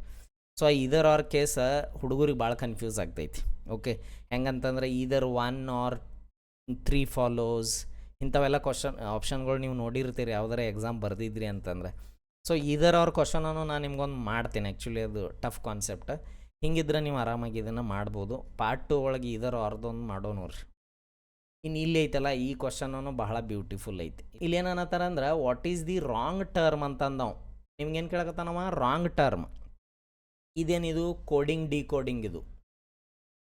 ಸೊ ಈದರ್ ಆರ್ ಕೇಸ್ ಹುಡುಗರಿಗೆ ಭಾಳ ಕನ್ಫ್ಯೂಸ್ ಆಗ್ತೈತಿ. ಓಕೆ, ಹೆಂಗಂತಂದ್ರೆ ಈದರ್ 1 or 3 ಫಾಲೋಸ್ ಇಂಥವೆಲ್ಲ ಆಪ್ಷನ್ಗಳು ನೀವು ನೋಡಿರ್ತೀರಿ ಯಾವ್ದಾರ ಎಕ್ಸಾಮ್ ಬರ್ದಿದ್ರಿ ಅಂತಂದರೆ. ಸೊ ಈದರ್ ಆರ್ ಕ್ವಶನನ್ನು ನಾನು ನಿಮ್ಗೊಂದು ಮಾಡ್ತೀನಿ. ಆ್ಯಕ್ಚುಲಿ ಅದು ಟಫ್ ಕಾನ್ಸೆಪ್ಟ್. ಹಿಂಗಿದ್ರೆ ನೀವು ಆರಾಮಾಗಿ ಇದನ್ನು ಮಾಡ್ಬೋದು. ಪಾರ್ಟ್ 2 ಒಳಗೆ ಇದರ ಅರ್ಧೊಂದು ಮಾಡೋ ನೋಡ್ರಿ. ಇನ್ನು ಇಲ್ಲಿ ಐತಲ್ಲ, ಈ ಕ್ವಶನೂ ಬಹಳ ಬ್ಯೂಟಿಫುಲ್ ಐತಿ. ಇಲ್ಲಿ ಏನನ್ನತ್ತಾರ ಅಂದ್ರೆ, what is the wrong term ಅಂತಂದವು. ನಿಮ್ಗೇನು ಕೇಳಕತ್ತಾನವ, ರಾಂಗ್ ಟರ್ಮ್. ಇದೇನಿದು, ಕೋಡಿಂಗ್ ಡಿಕೋಡಿಂಗ್.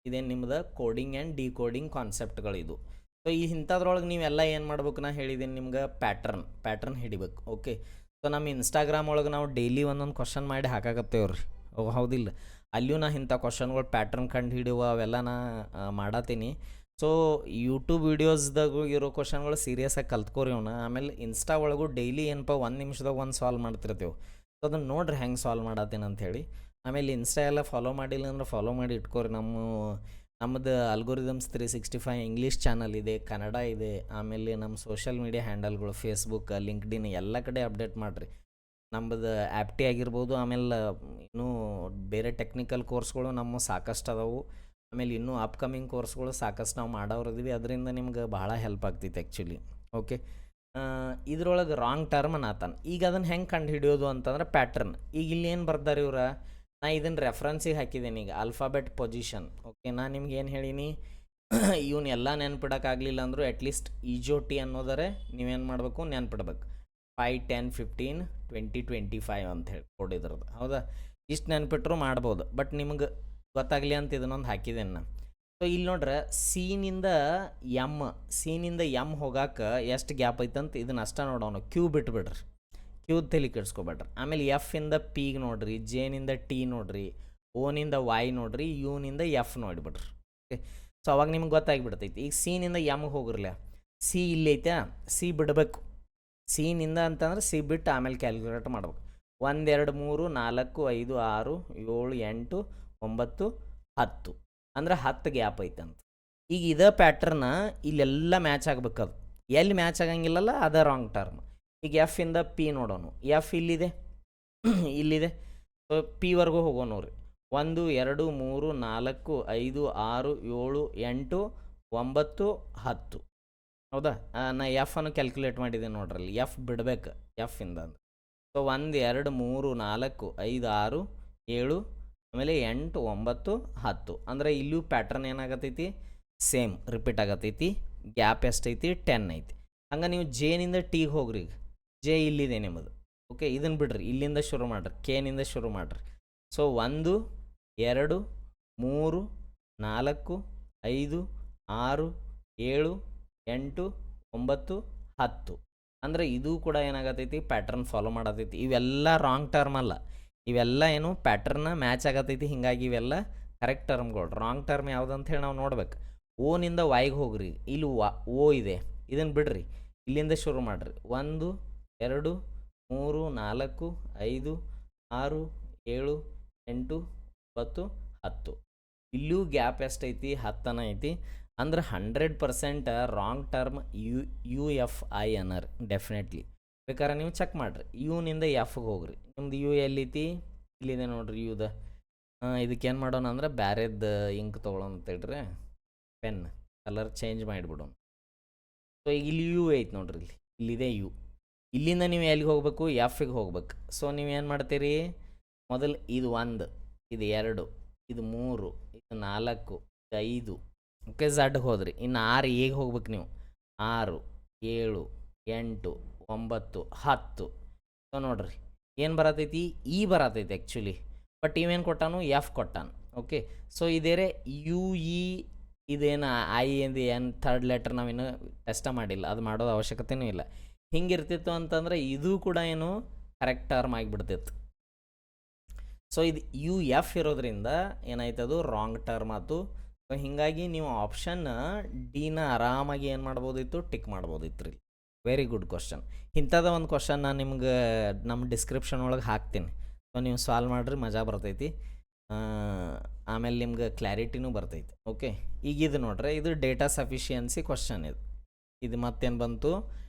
ಇದೇನು ನಿಮ್ದು ಕೋಡಿಂಗ್ ಆ್ಯಂಡ್ ಡಿಕೋಡಿಂಗ್ ಕಾನ್ಸೆಪ್ಟ್ಗಳಿದು. ಸೊ ಈ ಇಂಥದ್ರೊಳಗೆ ನೀವೆಲ್ಲ ಏನು ಮಾಡ್ಬೇಕು, ನಾ ಹೇಳಿದ್ದೀನಿ ನಿಮ್ಗೆ ಪ್ಯಾಟ್ರನ್ ಹಿಡಿಬೇಕು. ಓಕೆ, ಸೊ ನಮ್ಮ ಇನ್ಸ್ಟಾಗ್ರಾಮ್ ಒಳಗೆ ನಾವು ಡೈಲಿ ಒಂದೊಂದು ಕ್ವಶನ್ ಮಾಡಿ ಹಾಕಾಕತ್ತೇವ್ರಿ. ಹೌದಿಲ್ಲ, ಅಲ್ಲಿಯೂ ನಾ ಇಂಥ ಕ್ವಶನ್ಗಳು ಪ್ಯಾಟ್ರನ್ ಕಂಡು ಹಿಡಿಯುವ ಅವೆಲ್ಲ ನಾ ಮಾಡತ್ತೀನಿ. ಸೊ ಯೂಟ್ಯೂಬ್ ವೀಡಿಯೋಸ್ದಾಗ ಇರೋ ಕ್ವಶನ್ಗಳು ಸೀರಿಯಸ್ಸಾಗಿ ಕಲ್ತ್ಕೋರಿ ಅವನ್ನ. ಆಮೇಲೆ ಇನ್ಸ್ಟಾ ಒಳಗೂ ಡೈಲಿ ಏನಪ್ಪ 1 ನಿಮಿಷದಾಗ ಒಂದು ಸಾಲ್ವ್ ಮಾಡ್ತಿರ್ತೀವಿ. ಸೊ ಅದನ್ನು ನೋಡ್ರಿ ಹೆಂಗೆ ಸಾಲ್ವ್ ಮಾಡತ್ತೀನಿ ಅಂಥೇಳಿ. ಆಮೇಲೆ ಇನ್ಸ್ಟಾ ಎಲ್ಲ ಫಾಲೋ ಮಾಡಿಲ್ಲ ಅಂದ್ರೆ ಫಾಲೋ ಮಾಡಿ ಇಟ್ಕೋರಿ. ನಮ್ಮದು ಅಲ್ಗೋರಿದಮ್ಸ್ 365 ಇಂಗ್ಲೀಷ್ ಚಾನಲ್ ಇದೆ, ಕನ್ನಡ ಇದೆ. ಆಮೇಲೆ ನಮ್ಮ ಸೋಷಿಯಲ್ ಮೀಡಿಯಾ ಹ್ಯಾಂಡಲ್ಗಳು ಫೇಸ್ಬುಕ್, ಲಿಂಕ್ಡ್ಇನ್ ಎಲ್ಲ ಕಡೆ ಅಪ್ಡೇಟ್ ಮಾಡಿರಿ. ನಮ್ಮದು ಆ್ಯಪ್ಟಿ ಆಗಿರ್ಬೋದು. ಆಮೇಲೆ ಇನ್ನೂ ಬೇರೆ ಟೆಕ್ನಿಕಲ್ ಕೋರ್ಸ್ಗಳು ನಮ್ಮ ಸಾಕಷ್ಟು ಅದಾವು. ಆಮೇಲೆ ಇನ್ನೂ ಅಪ್ಕಮಿಂಗ್ ಕೋರ್ಸ್ಗಳು ಸಾಕಷ್ಟು ನಾವು ಮಾಡೋರಿದ್ದೀವಿ. ಅದರಿಂದ ನಿಮ್ಗೆ ಭಾಳ ಹೆಲ್ಪ್ ಆಗ್ತೈತೆ ಆ್ಯಕ್ಚುಲಿ. ಓಕೆ, ಇದ್ರೊಳಗೆ ರಾಂಗ್ ಟರ್ಮ್ ಅನ್ನತಾನ. ಈಗ ಅದನ್ನು ಹೆಂಗೆ ಕಂಡು ಹಿಡಿಯೋದು ಅಂತಂದ್ರೆ ಪ್ಯಾಟ್ರನ್. ಈಗ ಇಲ್ಲಿ ಏನು ಬರ್ದಾರೆ ಇವ್ರ, ನಾ ಇದನ್ನು ರೆಫರೆನ್ಸಿಗೆ ಹಾಕಿದ್ದೇನೆ ಈಗ ಆಲ್ಫಾಬೆಟ್ ಪೊಸಿಷನ್. ಓಕೆ, ನಾನು ನಿಮ್ಗೆ ಏನು ಹೇಳೀನಿ, ಇವನ್ನೆಲ್ಲ ನೆನ್ಪಿಡೋಕ್ಕಾಗಲಿಲ್ಲ ಅಂದರೂ ಅಟ್ಲೀಸ್ಟ್ ಇಜೋಟಿ ಅನ್ನೋದರೆ ನೀವೇನು ಮಾಡಬೇಕು, ನೆನ್ಪಿಡ್ಬೇಕು. 5, 10, 15, 20, 25 ಅಂತ ಹೇಳಿ ಕೊಡಿದ್ರದ್ದು. ಹೌದಾ, ಇಷ್ಟು ನೆನ್ಪಿಟ್ರು ಮಾಡ್ಬೋದು. ಬಟ್ ನಿಮ್ಗೆ ಗೊತ್ತಾಗಲಿ ಅಂತ ಇದನ್ನೊಂದು ಹಾಕಿದ್ದೇನೆ ನಾನು. ಸೊ ಇಲ್ಲಿ ನೋಡ್ರೆ ಸಿನಿಂದ ಎಮ್ ಹೋಗಾಕ ಎಷ್ಟು ಗ್ಯಾಪ್ ಐತಂತ ಇದನ್ನ ಅಷ್ಟ ನೋಡೋಣ. ಕ್ಯೂ ಬಿಟ್ಬಿಡ್ರಿ, ಕ್ಯೂ ತಲೆ ಕೆಡ್ಸ್ಕೊಬೇಡ್ರಿ. ಆಮೇಲೆ ಎಫ್ನಿಂದ ಪಿಗೆ ನೋಡ್ರಿ, ಜೆನಿಂದ ಟಿ ನೋಡ್ರಿ, ಓನಿಂದ ವೈ ನೋಡ್ರಿ, ಯುನಿಂದ ಎಫ್ ನೋಡಿಬಿಡ್ರಿ. ಓಕೆ, ಸೊ ಅವಾಗ ನಿಮ್ಗೆ ಗೊತ್ತಾಗಿಬಿಡ್ತೈತಿ. ಈಗ ಸಿನಿಂದ ಎಮ್ಗೆ ಹೋಗಿರ್ಲ, ಸಿ ಇಲ್ಲಿ ಐತೆ, ಸಿ ಬಿಡಬೇಕು. ಸಿನಿಂದ ಅಂತಂದ್ರೆ ಸಿ ಬಿಟ್ಟು ಆಮೇಲೆ ಕ್ಯಾಲ್ಕುಲೇಟ್ ಮಾಡ್ಬೇಕು. 1, 2, 3, 4, 5, 6, 7, 8, 9, 10 ಅಂದ್ರೆ 10 ಗ್ಯಾಪ್ ಐತಂತ. ಈಗ ಇದೇ ಪ್ಯಾಟ್ರನ್ನ ಇಲ್ಲೆಲ್ಲ ಮ್ಯಾಚ್ ಆಗ್ಬೇಕದು. ಎಲ್ಲಿ ಮ್ಯಾಚ್ ಆಗಂಗಿಲ್ಲಲ್ಲ ಅದೇ ರಾಂಗ್ ಟರ್ಮ್. ಈಗ ಎಫ್ಫಿಂದ ಪಿ ನೋಡೋಣ. ಎಫ್ ಇಲ್ಲಿದೆ, ಇಲ್ಲಿದೆ. ಸೊ ಪಿವರೆಗೂ ಹೋಗೋಣ ರೀ. 1, 2, 3, 4, 5, 6, 7, 8, 9, 10. ಹೌದಾ, ನಾ ಎಫ್ ಅನ್ನು ಕ್ಯಾಲ್ಕುಲೇಟ್ ಮಾಡಿದ್ದೀನಿ ನೋಡ್ರಲ್ಲಿ. ಎಫ್ ಬಿಡ್ಬೇಕು ಎಫ್ಫಿಂದ ಅಂದ್ರೆ. ಸೊ 1, 2, 3, 4, 5, 6, 7, ಆಮೇಲೆ 8, 9, 10 ಅಂದರೆ ಇಲ್ಲೂ ಪ್ಯಾಟ್ರನ್ ಏನಾಗತೈತಿ, ಸೇಮ್ ರಿಪೀಟ್ ಆಗತೈತಿ. ಗ್ಯಾಪ್ ಎಷ್ಟೈತಿ, 10 ಐತಿ. ಹಂಗೆ ನೀವು ಜೆನಿಂದ ಟಿಗೆ ಹೋಗ್ರಿ. ಈಗ ಜೆ ಇಲ್ಲಿದೆ ನಿಮ್ಮದು. ಓಕೆ, ಇದನ್ನು ಬಿಡ್ರಿ, ಇಲ್ಲಿಂದ ಶುರು ಮಾಡಿರಿ, ಕೆನಿಂದ ಶುರು ಮಾಡಿರಿ. ಸೊ 1, 2, 3, 4, 5, 6, 7, 8, 9, 10 ಅಂದರೆ ಇದು ಕೂಡ ಏನಾಗತೈತಿ, ಪ್ಯಾಟ್ರನ್ ಫಾಲೋ ಮಾಡತೈತಿ. ಇವೆಲ್ಲ ರಾಂಗ್ ಟರ್ಮ್ ಅಲ್ಲ, ಇವೆಲ್ಲ ಏನು ಪ್ಯಾಟ್ರನ್ನ ಮ್ಯಾಚ್ ಆಗತೈತಿ. ಹೀಗಾಗಿ ಇವೆಲ್ಲ ಕರೆಕ್ಟ್ ಟರ್ಮ್ಗಳು. ರಾಂಗ್ ಟರ್ಮ್ ಯಾವುದಂತ ಹೇಳಿ ನಾವು ನೋಡ್ಬೇಕು. ಓನಿಂದ ವೈಗೆ ಹೋಗ್ರಿ, ಇಲ್ಲಿ ಓ ಇದೆ, ಇದನ್ನು ಬಿಡ್ರಿ, ಇಲ್ಲಿಂದ ಶುರು ಮಾಡಿರಿ. 1, 2, 3, 4, 5, 6, 7, 8, 9, 10 ಇಲ್ಲೂ ಗ್ಯಾಪ್ ಎಷ್ಟೈತಿ, 10 ಐತಿ. ಅಂದ್ರೆ 100% wrong term U F I honour definitely. ಬೇಕಾದ್ರೆ ನೀವು ಚೆಕ್ ಮಾಡಿರಿ. ಯುನಿಂದ ಎಫ್ಗೆ ಹೋಗ್ರಿ. ನಿಮ್ದು ಯು ಎಲ್ಲಿತಿ, ಇಲ್ಲಿದೆ ನೋಡ್ರಿ ಯುದ. ಇದಕ್ಕೇನು ಮಾಡೋಣ ಅಂದ್ರೆ ಬ್ಯಾರೆದ್ದು ಇಂಕ್ ತೊಗೊಳೋಣ ಅಂತ ಹೇಳ್ರಿ, ಪೆನ್ ಕಲರ್ ಚೇಂಜ್ ಮಾಡಿಬಿಡೋಣ. ಸೊ ಈಗ ಇಲ್ಲಿ ಯು ಐತೆ ನೋಡ್ರಿ, ಇಲ್ಲಿದೆ ಯು. ಇಲ್ಲಿಂದ ನೀವು ಎಲ್ಲಿಗೆ ಹೋಗ್ಬೇಕು, ಎಫ್ಗೆ ಹೋಗ್ಬೇಕು. ಸೊ ನೀವೇನು ಮಾಡ್ತೀರಿ, ಮೊದಲು ಇದು 1, ಇದು 2, ಇದು 3, ಇದು 4, ಇದು 5. ಓಕೆ, ಝಡ್ಗೆ ಹೋದ್ರಿ. ಇನ್ನು 6 ಹೇಗೆ ಹೋಗ್ಬೇಕು ನೀವು, 6, 7, 8, 9, 10. ಸೊ ನೋಡ್ರಿ ಏನು ಬರತೈತಿ, ಇ ಬರತೈತಿ ಆ್ಯಕ್ಚುಲಿ. ಬಟ್ ಇವೇನು ಕೊಟ್ಟಾನು, ಎಫ್ ಕೊಟ್ಟಾನು. ಓಕೆ, ಸೊ ಇದೇರೆ ಯು ಇ ಇದೇನು ಐ ಎಂದು ಏನು ಥರ್ಡ್ ಲೆಟರ್ ನಾವೇನು ಟೆಸ್ಟ ಮಾಡಿಲ್ಲ, ಅದು ಮಾಡೋದು ಅವಶ್ಯಕತೆಯೂ ಇಲ್ಲ. ಹಿಂಗಿರ್ತಿತ್ತು ಅಂತಂದ್ರೆ ಇದು ಕೂಡ ಏನು ಕರೆಕ್ಟ್ ಟರ್ಮ್ ಆಗಿಬಿಡ್ತಿತ್ತು. ಸೊ ಇದು ಯು ಎಫ್ ಇರೋದ್ರಿಂದ ಏನಾಯ್ತದು, ರಾಂಗ್ ಟರ್ಮ್ ಆಯ್ತು. ಸೊ ಹೀಗಾಗಿ ನೀವು ಆಪ್ಷನ್ ಡಿನ ಆರಾಮಾಗಿ ಏನು ಮಾಡ್ಬೋದಿತ್ತು, ಟಿಕ್ ಮಾಡ್ಬೋದಿತ್ತು ರೀ. Very good question. ಇಂಥದ ಒಂದು ಕ್ವಶನ್ ನಾನು ನಿಮ್ಗೆ ನಮ್ಮ ಡಿಸ್ಕ್ರಿಪ್ಷನ್ ಒಳಗೆ ಹಾಕ್ತೀನಿ. ಸೊ ನೀವು ಸಾಲ್ವ್ ಮಾಡಿರಿ, ಮಜಾ ಬರ್ತೈತಿ. ಆಮೇಲೆ ನಿಮ್ಗೆ ಕ್ಲಾರಿಟಿನೂ ಬರ್ತೈತಿ. ಓಕೆ, ಈಗ ಇದು ನೋಡ್ರಿ, ಇದು ಡೇಟಾ ಸಫಿಷಿಯನ್ಸಿ ಕ್ವಶನ್. ಇದು ಮತ್ತೇನು ಬಂತು,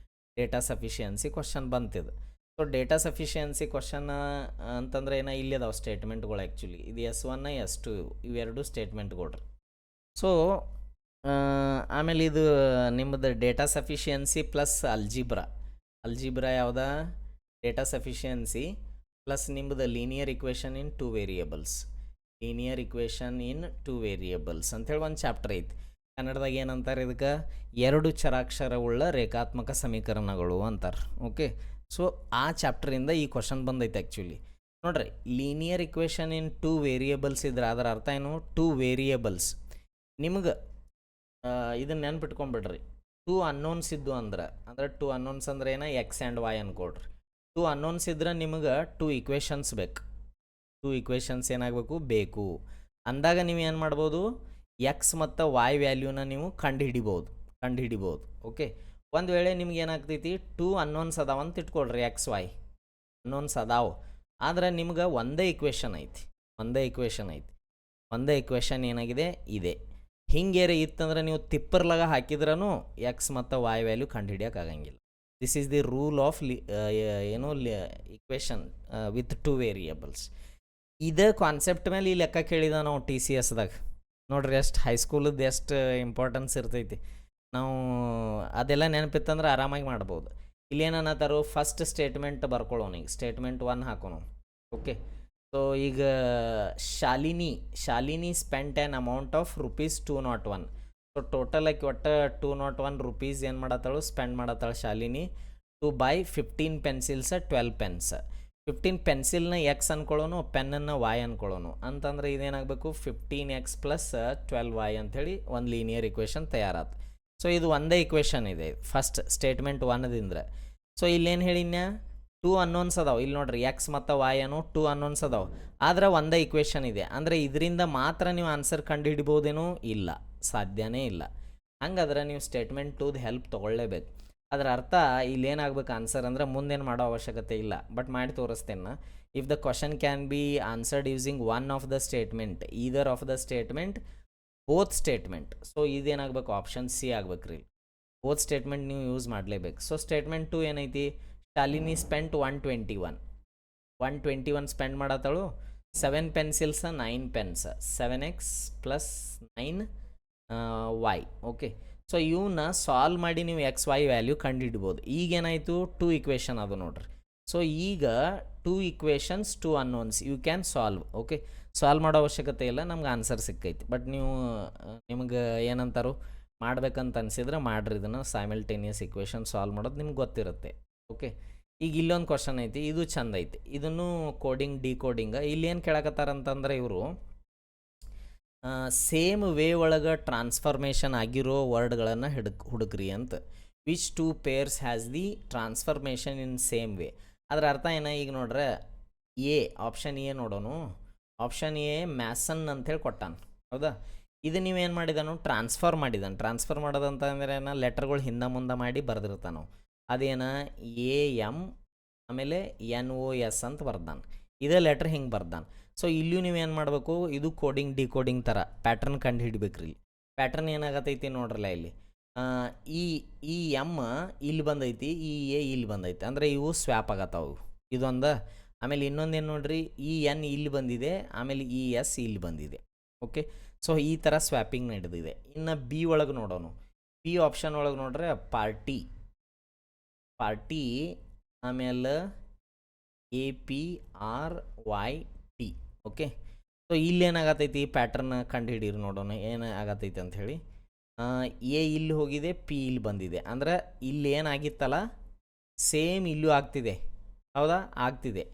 ಡೇಟಾ ಸಫಿಷಿಯನ್ಸಿ ಕ್ವಶನ್ ಬಂತಿದ್ದು. ಸೊ ಡೇಟಾ ಸಫಿಷಿಯನ್ಸಿ ಕ್ವಶನ್ ಅಂತಂದ್ರೆ ಏನೋ ಇಲ್ಲಿದಾವೆ ಸ್ಟೇಟ್ಮೆಂಟ್ಗಳು. ಆ್ಯಕ್ಚುಲಿ ಇದು S1 S2 ಇವೆರಡು ಸ್ಟೇಟ್ಮೆಂಟ್ಗಳು ರೀ. ಸೊ ಆಮೇಲೆ ಇದು ನಿಮ್ಮದು ಡೇಟಾ ಸಫಿಷಿಯನ್ಸಿ ಪ್ಲಸ್ ಅಲ್ಜಿಬ್ರಾ ಯಾವುದಾ, ಡೇಟಾ ಸಫಿಷಿಯನ್ಸಿ ಪ್ಲಸ್ ನಿಮ್ಮದು linear equation in 2 variables. Linear equation in 2 variables ಅಂಥೇಳಿ ಒಂದು ಚಾಪ್ಟರ್ ಐತಿ. ಕನ್ನಡದಾಗ ಏನಂತಾರೆ ಇದಕ್ಕೆ, 2 ಚರಾಕ್ಷರವುಳ್ಳ ರೇಖಾತ್ಮಕ ಸಮೀಕರಣಗಳು ಅಂತಾರೆ. ಓಕೆ, ಸೊ ಆ ಚಾಪ್ಟರಿಂದ ಈ ಕ್ವಶನ್ ಬಂದೈತೆ ಆ್ಯಕ್ಚುಲಿ. ನೋಡ್ರಿ, ಲೀನಿಯರ್ ಇಕ್ವೇಷನ್ ಇನ್ 2 ವೇರಿಯೇಬಲ್ಸ್ ಇದ್ರೆ ಅದರ ಅರ್ಥ ಏನು, 2 ವೇರಿಯೇಬಲ್ಸ್. ನಿಮ್ಗೆ ಇದನ್ನ ನೆನ್ಪಿಟ್ಕೊಂಡ್ಬಿಡ್ರಿ. 2 ಅನ್ನೋನ್ಸ್ ಇದ್ದು ಅಂದ್ರೆ 2 ಅನ್ನೋನ್ಸ್ ಅಂದ್ರೆ ಏನೋ ಎಕ್ಸ್ ಆ್ಯಂಡ್ ವೈ ಅನ್ಕೊಡ್ರಿ. 2 ಅನ್ನೋನ್ಸ್ ಇದ್ರೆ ನಿಮಗೆ 2 ಇಕ್ವೇಷನ್ಸ್ ಬೇಕು. 2 ಇಕ್ವೇಷನ್ಸ್ ಏನಾಗಬೇಕು, ಬೇಕು ಅಂದಾಗ ನೀವು ಏನು ಮಾಡ್ಬೋದು, ಎಕ್ಸ್ ಮತ್ತು ವೈ ವ್ಯಾಲ್ಯೂನ ನೀವು ಕಂಡುಹಿಡಿಬೋದು. ಓಕೆ, ಒಂದು ವೇಳೆ ನಿಮ್ಗೆ ಏನಾಗ್ತೈತಿ, 2 ಅನ್ನೋನ್ಸ್ ಅದಾವ ಅಂತ ಇಟ್ಕೊಳ್ರಿ, ಎಕ್ಸ್ ವೈ ಅನ್ನೋನ್ಸ್ ಅದಾವ. ಆದರೆ ನಿಮ್ಗೆ ಒಂದೇ ಇಕ್ವೇಷನ್ ಐತಿ. ಒಂದೇ ಇಕ್ವೇಷನ್ ಏನಾಗಿದೆ, ಇದೆ. ಹಿಂಗೇರೆ ಇತ್ತಂದ್ರೆ ನೀವು ತಿಪ್ಪರ್ಲಾಗ ಹಾಕಿದ್ರೂ ಎಕ್ಸ್ ಮತ್ತು ವೈ ವ್ಯಾಲ್ಯೂ ಕಂಡುಹಿಡಿಯೋಕ್ಕಾಗಂಗಿಲ್ಲ. This is the rule of equation with 2 variables. ಇದೇ ಕಾನ್ಸೆಪ್ಟ್ ಮೇಲೆ ಈ ಲೆಕ್ಕ ಕೇಳಿದ ನಾವು TCSದಾಗ. ನೋಡ್ರಿ ಎಷ್ಟು ಹೈಸ್ಕೂಲದ್ದು ಎಷ್ಟು ಇಂಪಾರ್ಟೆನ್ಸ್ ಇರ್ತೈತಿ. ನಾವು ಅದೆಲ್ಲ ನೆನಪಿತ್ತಂದ್ರೆ ಆರಾಮಾಗಿ ಮಾಡ್ಬೋದು. ಇಲ್ಲಿ ಏನನ್ನತ್ತಾರು ಫಸ್ಟ್ ಸ್ಟೇಟ್ಮೆಂಟ್ ಬರ್ಕೊಳ್ಳೋಣ. ಈಗ ಸ್ಟೇಟ್ಮೆಂಟ್ 1 ಹಾಕೋಣ. ಓಕೆ, ಸೊ ಈಗ Shalini spent an amount of ₹201. So total ಆಗಿ ಒಟ್ಟು ₹201 ಏನು ಮಾಡತ್ತಾಳು, ಸ್ಪೆಂಡ್ ಮಾಡತ್ತಾಳು Shalini to buy 15 pencils 12 pens. 15 ಪೆನ್ಸಿಲ್ನ ಎಕ್ಸ್ ಅನ್ಕೊಳ್ಳೋನು, ಪೆನ್ನನ್ನು ವಾಯ್ ಅನ್ಕೊಳ್ಳೋನು ಅಂತಂದ್ರೆ ಇದೇನಾಗಬೇಕು 15x + 12y ಅಂಥೇಳಿ ಒಂದು ಲೀನಿಯರ್ ಇಕ್ವೇಷನ್ ತಯಾರಾತು. ಸೊ ಇದು ಒಂದೇ ಇಕ್ವೇಷನ್ ಇದೆ ಫಸ್ಟ್ ಸ್ಟೇಟ್ಮೆಂಟ್ 1ದಿಂದ. ಸೊ ಇಲ್ಲೇನು ಹೇಳಿನ್ಯಾ 2 ಅನ್ನೋನ್ಸ್ ಅದಾವೆ. ಇಲ್ಲಿ ನೋಡ್ರಿ ಎಕ್ಸ್ ಮತ್ತು ವಾಯ್ ಅನ್ನೋ 2 ಅನ್ನೋನ್ಸ್ ಅದಾವೆ, ಆದ್ರೆ ಒಂದೇ ಇಕ್ವೇಷನ್ ಇದೆ. ಅಂದರೆ ಇದರಿಂದ ಮಾತ್ರ ನೀವು ಆನ್ಸರ್ ಕಂಡು ಹಿಡಿಬೋದೇನೋ? ಇಲ್ಲ, ಸಾಧ್ಯನೇ ಇಲ್ಲ. ಹಂಗಾದ್ರೆ ನೀವು ಸ್ಟೇಟ್ಮೆಂಟ್ 2ದ ಹೆಲ್ಪ್ ತೊಗೊಳ್ಳೇಬೇಕು. ಅದರ ಅರ್ಥ ಇಲ್ಲೇನಾಗ್ಬೇಕು ಆನ್ಸರ್ ಅಂದರೆ ಮುಂದೇನು ಮಾಡೋ ಅವಶ್ಯಕತೆ ಇಲ್ಲ, ಬಟ್ ಮಾಡಿ ತೋರಿಸ್ತೇನೆ. If the question can be answered using one of the statement, either of the statement, both statement. So ಇದೇನಾಗಬೇಕು, ಆಪ್ಷನ್ ಸಿ ಆಗ್ಬೇಕು ರೀ. ಬೋತ್ ಸ್ಟೇಟ್ಮೆಂಟ್ ನೀವು ಯೂಸ್ ಮಾಡಲೇಬೇಕು. ಸೊ ಸ್ಟೇಟ್ಮೆಂಟ್ 2 ಏನೈತಿ, ಶಾಲಿನಿ ಸ್ಪೆಂಟ್ 121 ಸ್ಪೆಂಡ್ ಮಾಡತ್ತಳು. 7 pencils 9 pens, 7x + 9y. Okay, so ಇವನ್ನ solve ಮಾಡಿ ನೀವು XY ವ್ಯಾಲ್ಯೂ ಕಂಡುಹಿಡ್ಬೋದು. ಈಗೇನಾಯಿತು 2 ಇಕ್ವೇಷನ್ ಅದು ನೋಡ್ರಿ. ಸೊ ಈಗ 2 equations 2 unknowns you can solve. Okay, solve ಮಾಡೋ ಅವಶ್ಯಕತೆ ಇಲ್ಲ, ನಮ್ಗೆ ಆನ್ಸರ್ ಸಿಕ್ಕೈತಿ. ಬಟ್ ನೀವು ನಿಮ್ಗೆ ಏನಂತಾರೋ ಮಾಡ್ಬೇಕಂತ ಅನಿಸಿದ್ರೆ ಮಾಡ್ರಿ, ಇದನ್ನು ಸೈಮಲ್ಟೇನಿಯಸ್ ಇಕ್ವೇಷನ್ ಸಾಲ್ವ್ ಮಾಡೋದು ನಿಮ್ಗೆ ಗೊತ್ತಿರುತ್ತೆ. ಓಕೆ, ಈಗ ಇಲ್ಲೊಂದು ಕ್ವಶನ್ ಐತಿ, ಇದು ಚಂದ ಐತಿ. ಇದನ್ನು ಕೋಡಿಂಗ್ ಡಿಕೋಡಿಂಗ್. ಇಲ್ಲಿ ಏನು ಕೇಳಕತ್ತಾರಂತಂದ್ರೆ ಇವರು ಸೇಮ್ ವೇ ಒಳಗೆ ಟ್ರಾನ್ಸ್ಫರ್ಮೇಷನ್ ಆಗಿರೋ ವರ್ಡ್ಗಳನ್ನು ಹುಡುಕ್ರಿ ಅಂತ. Which 2 pairs has the transformation in same way. ಅದರ ಅರ್ಥ ಏನ, ಈಗ ನೋಡ್ರೆ ಆಪ್ಷನ್ ಎ ನೋಡೋನು. ಆಪ್ಷನ್ ಎ ಮ್ಯಾಸನ್ ಅಂಥೇಳಿ ಕೊಟ್ಟಾನ, ಹೌದಾ? ಇದು ನೀವೇನು ಮಾಡಿದಾನು, ಟ್ರಾನ್ಸ್ಫರ್ ಮಾಡಿದಾನೆ. ಟ್ರಾನ್ಸ್ಫರ್ ಮಾಡೋದಂತ ಅಂದರೆ ಏನ, ಲೆಟರ್ಗಳು ಹಿಂದೆ ಮುಂದೆ ಮಾಡಿ ಬರೆದಿರ್ತಾನು. ಅದೇನ AM ಆಮೇಲೆ NOS ಅಂತ ಬರ್ದಾನ. ಇದೇ ಲೆಟ್ರ್ ಹಿಂಗೆ ಬರ್ದಾನ. ಸೊ ಇಲ್ಲೂ ನೀವೇನು ಮಾಡಬೇಕು, ಇದು ಕೋಡಿಂಗ್ ಡಿಕೋಡಿಂಗ್ ಥರ ಪ್ಯಾಟ್ರನ್ ಕಂಡು ಹಿಡಿಬೇಕ್ರಿ. ಪ್ಯಾಟ್ರನ್ ಏನಾಗತೈತಿ ನೋಡ್ರಲ್ಲ, ಇಲ್ಲಿ ಈ ಎಮ್ ಇಲ್ಲಿ ಬಂದೈತಿ, ಈ ಎ ಇಲ್ಲಿ ಬಂದೈತಿ, ಅಂದರೆ ಇವು ಸ್ವ್ಯಾಪ್ ಆಗತ್ತಾವು ಇದೊಂದು. ಆಮೇಲೆ ಇನ್ನೊಂದೇನು ನೋಡ್ರಿ, ಈ N ಇಲ್ಲಿ ಬಂದಿದೆ, ಆಮೇಲೆ ಈ S ಇಲ್ಲಿ ಬಂದಿದೆ. ಓಕೆ, ಸೊ ಈ ಥರ ಸ್ವ್ಯಾಪಿಂಗ್ ನಡೆದಿದೆ. ಇನ್ನು ಬಿ ಒಳಗೆ ನೋಡೋನು. ಬಿ ಆಪ್ಷನ್ ಒಳಗೆ ನೋಡ್ರೆ ಪಾರ್ಟಿ, ಆಮೇಲೆ APRYT. ಓಕೆ, ಸೊ ಇಲ್ಲಿ ಏನಾಗತೈತಿ ಪ್ಯಾಟ್ರನ್ ಕಂಡು ಹಿಡೀರಿ ನೋಡೋಣ ಏನು ಆಗತೈತಿ ಅಂಥೇಳಿ. ಎ ಇಲ್ಲಿ ಹೋಗಿದೆ, ಪಿ ಇಲ್ಲಿ ಬಂದಿದೆ, ಅಂದ್ರೆ ಇಲ್ಲಿ ಏನಾಗಿತ್ತಲ್ಲ ಸೇಮ್ ಇಲ್ಲೂ ಆಗ್ತಿದೆ, ಹೌದಾ? ಆಗ್ತಿದೆ.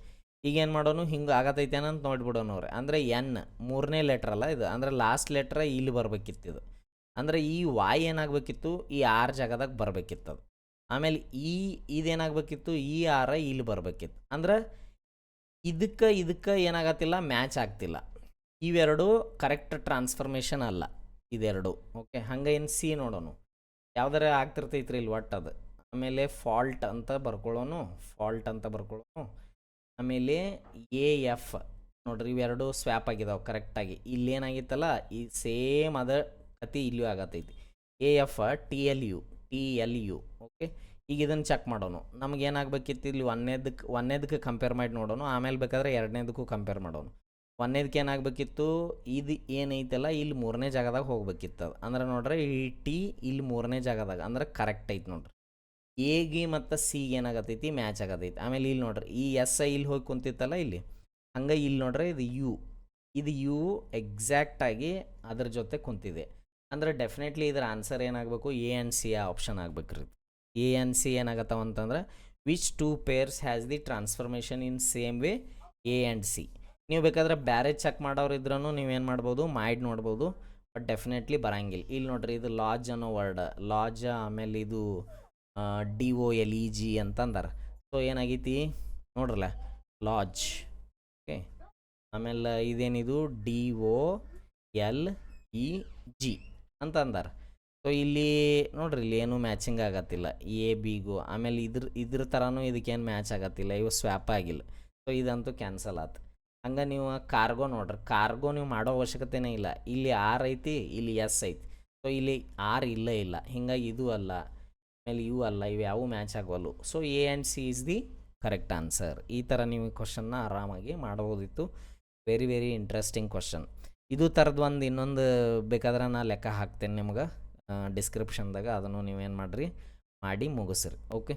ಈಗೇನು ಮಾಡೋನು, ಹಿಂಗೆ ಆಗತೈತೆ ಅಂತ ನೋಡ್ಬಿಡೋಣ ಅವ್ರೆ. ಅಂದರೆ N 3ನೇ ಲೆಟ್ರ್ ಅಲ್ಲ ಇದು, ಅಂದರೆ ಲಾಸ್ಟ್ ಲೆಟ್ರ ಇಲ್ಲಿ ಬರಬೇಕಿತ್ತು ಇದು. ಅಂದರೆ ಈ Y ಏನಾಗಬೇಕಿತ್ತು, ಈ R ಜಾಗದಾಗ ಬರಬೇಕಿತ್ತು ಅದು. ಆಮೇಲೆ ಇದೇನಾಗಬೇಕಿತ್ತು, ಈ R ಇಲ್ಲಿ ಬರಬೇಕಿತ್ತು. ಅಂದ್ರೆ ಇದಕ್ಕೆ ಏನಾಗತ್ತಿಲ್ಲ, ಮ್ಯಾಚ್ ಆಗ್ತಿಲ್ಲ. ಇವೆರಡು ಕರೆಕ್ಟ್ ಟ್ರಾನ್ಸ್ಫರ್ಮೇಷನ್ ಅಲ್ಲ ಇದೆರಡು. ಓಕೆ, ಹಂಗೆ ಏನು ಸಿ ನೋಡೋಣ, ಯಾವ್ದಾರ ಆಗ್ತಿರ್ತೈತ್ರಿ ಇಲ್ಲಿ ಒಟ್ಟು ಅದು. ಆಮೇಲೆ ಫಾಲ್ಟ್ ಅಂತ ಬರ್ಕೊಳ್ಳೋನು. ಆಮೇಲೆ AF ನೋಡ್ರಿ, ಇವೆರಡು ಸ್ವ್ಯಾಪ್ ಆಗಿದಾವೆ ಕರೆಕ್ಟಾಗಿ. ಇಲ್ಲೇನಾಗಿತ್ತಲ್ಲ ಈ ಸೇಮ್ ಅದ ಕತಿ ಇಲ್ಲೂ ಆಗತೈತಿ. AF TLU. ಓಕೆ, ಈಗ ಇದನ್ನು ಚೆಕ್ ಮಾಡೋನು. ನಮಗೇನಾಗಬೇಕಿತ್ತು, ಇಲ್ಲಿ ಒಂದನೇದಕ್ಕೆ ಕಂಪೇರ್ ಮಾಡಿ ನೋಡೋನು, ಆಮೇಲೆ ಬೇಕಾದ್ರೆ ಎರಡನೇದಕ್ಕೂ ಕಂಪೇರ್ ಮಾಡೋನು. ಒಂದನೇದಕ್ಕೆ ಏನಾಗಬೇಕಿತ್ತು, ಇದು ಏನೈತಲ್ಲ ಇಲ್ಲಿ 3ನೇ ಜಾಗದಾಗ ಹೋಗ್ಬೇಕಿತ್ತು ಅದು. ಅಂದ್ರೆ ನೋಡ್ರಿ, ಈ ಟಿ ಇಲ್ಲಿ 3ನೇ ಜಾಗದಾಗ, ಅಂದ್ರೆ ಕರೆಕ್ಟ್ ಐತಿ ನೋಡ್ರಿ. ಎಗೆ ಮತ್ತು ಸಿಗೆ ಏನಾಗತೈತಿ, ಮ್ಯಾಚ್ ಆಗತೈತಿ. ಆಮೇಲೆ ಇಲ್ಲಿ ನೋಡ್ರಿ, ಈ SI ಇಲ್ಲಿ ಹೋಗಿ ಕುಂತಿತ್ತಲ್ಲ ಇಲ್ಲಿ, ಹಂಗೆ ಇಲ್ಲಿ ನೋಡ್ರಿ ಇದು ಯು ಎಕ್ಸಾಕ್ಟಾಗಿ ಅದ್ರ ಜೊತೆ ಕುಂತಿದೆ. ಅಂದ್ರೆ ಡೆಫಿನೆಟ್ಲಿ ಇದರ ಆನ್ಸರ್ ಏನಾಗಬೇಕು, A and C ಆಪ್ಷನ್ ಆಗ್ಬೇಕ್ರಿ. A and C ಏನಾಗತ್ತವಂತಂದ್ರೆ which 2 pairs has the transformation in same way A and C. ನೀವು ಬೇಕಾದ್ರೆ ಬ್ಯಾರೆ ಚೆಕ್ ಮಾಡೋರು ಇದ್ರೂ ನೀವೇನು ಮಾಡ್ಬೋದು, ಮಾಡಿ ನೋಡ್ಬೋದು, ಬಟ್ ಡೆಫಿನೆಟ್ಲಿ ಬರಂಗಿಲ್ಲ. ಇಲ್ಲಿ ನೋಡ್ರಿ, ಇದು ಲಾಜ್ ಅನ್ನೋ ವರ್ಡ್, ಲಾಜ್, ಆಮೇಲೆ ಇದು DOLEG ಅಂತಂದಾರ. ಸೊ ಏನಾಗೈತಿ ನೋಡ್ರಲ್ಲ, ಲಾಜ್. ಓಕೆ, ಆಮೇಲೆ ಇದೇನಿದು DOLEG ಅಂತ ಅಂದಾರ. ಸೊ ಇಲ್ಲಿ ನೋಡ್ರಿ, ಇಲ್ಲಿ ಏನೂ ಮ್ಯಾಚಿಂಗ್ ಆಗತ್ತಿಲ್ಲ A Bಗೂ. ಆಮೇಲೆ ಇದ್ರ ಥರನೂ ಇದಕ್ಕೇನು ಮ್ಯಾಚ್ ಆಗತ್ತಿಲ್ಲ, ಇವು ಸ್ವ್ಯಾಪ್ ಆಗಿಲ್ಲ. ಸೊ ಇದಂತೂ ಕ್ಯಾನ್ಸಲ್ ಆಯ್ತು. ಹಂಗೆ ನೀವು ಕಾರ್ಗೋ ನೋಡ್ರಿ, ಕಾರ್ಗೋ ನೀವು ಮಾಡೋ ಅವಶ್ಯಕತೆನೇ ಇಲ್ಲ. ಇಲ್ಲಿ R ಐತಿ, ಇಲ್ಲಿ S ಐತಿ. ಸೊ ಇಲ್ಲಿ R ಇಲ್ಲೇ ಇಲ್ಲ, ಹಿಂಗಾಗಿ ಇದು ಅಲ್ಲ, ಆಮೇಲೆ ಇವು ಅಲ್ಲ, ಇವು ಯಾವ ಮ್ಯಾಚ್ ಆಗೋಲ್ವು. So A and C is the correct answer. ಈ ಥರ ನೀವು ಕ್ವಶನ್ನ ಆರಾಮಾಗಿ ಮಾಡ್ಬೋದಿತ್ತು. Very very interesting question. ಇದು ಥರದ್ದು ಇನ್ನೊಂದು ಬೇಕಾದ್ರೆ ನಾನು ಲೆಕ್ಕ ಹಾಕ್ತೇನೆ ನಿಮ್ಗೆ ಡಿಸ್ಕ್ರಿಪ್ಷನ್ದಾಗ, ಅದನ್ನು ನೀವೇನು ಮಾಡಿರಿ, ಮಾಡಿ ಮುಗಿಸ್ರಿ. ಓಕೆ,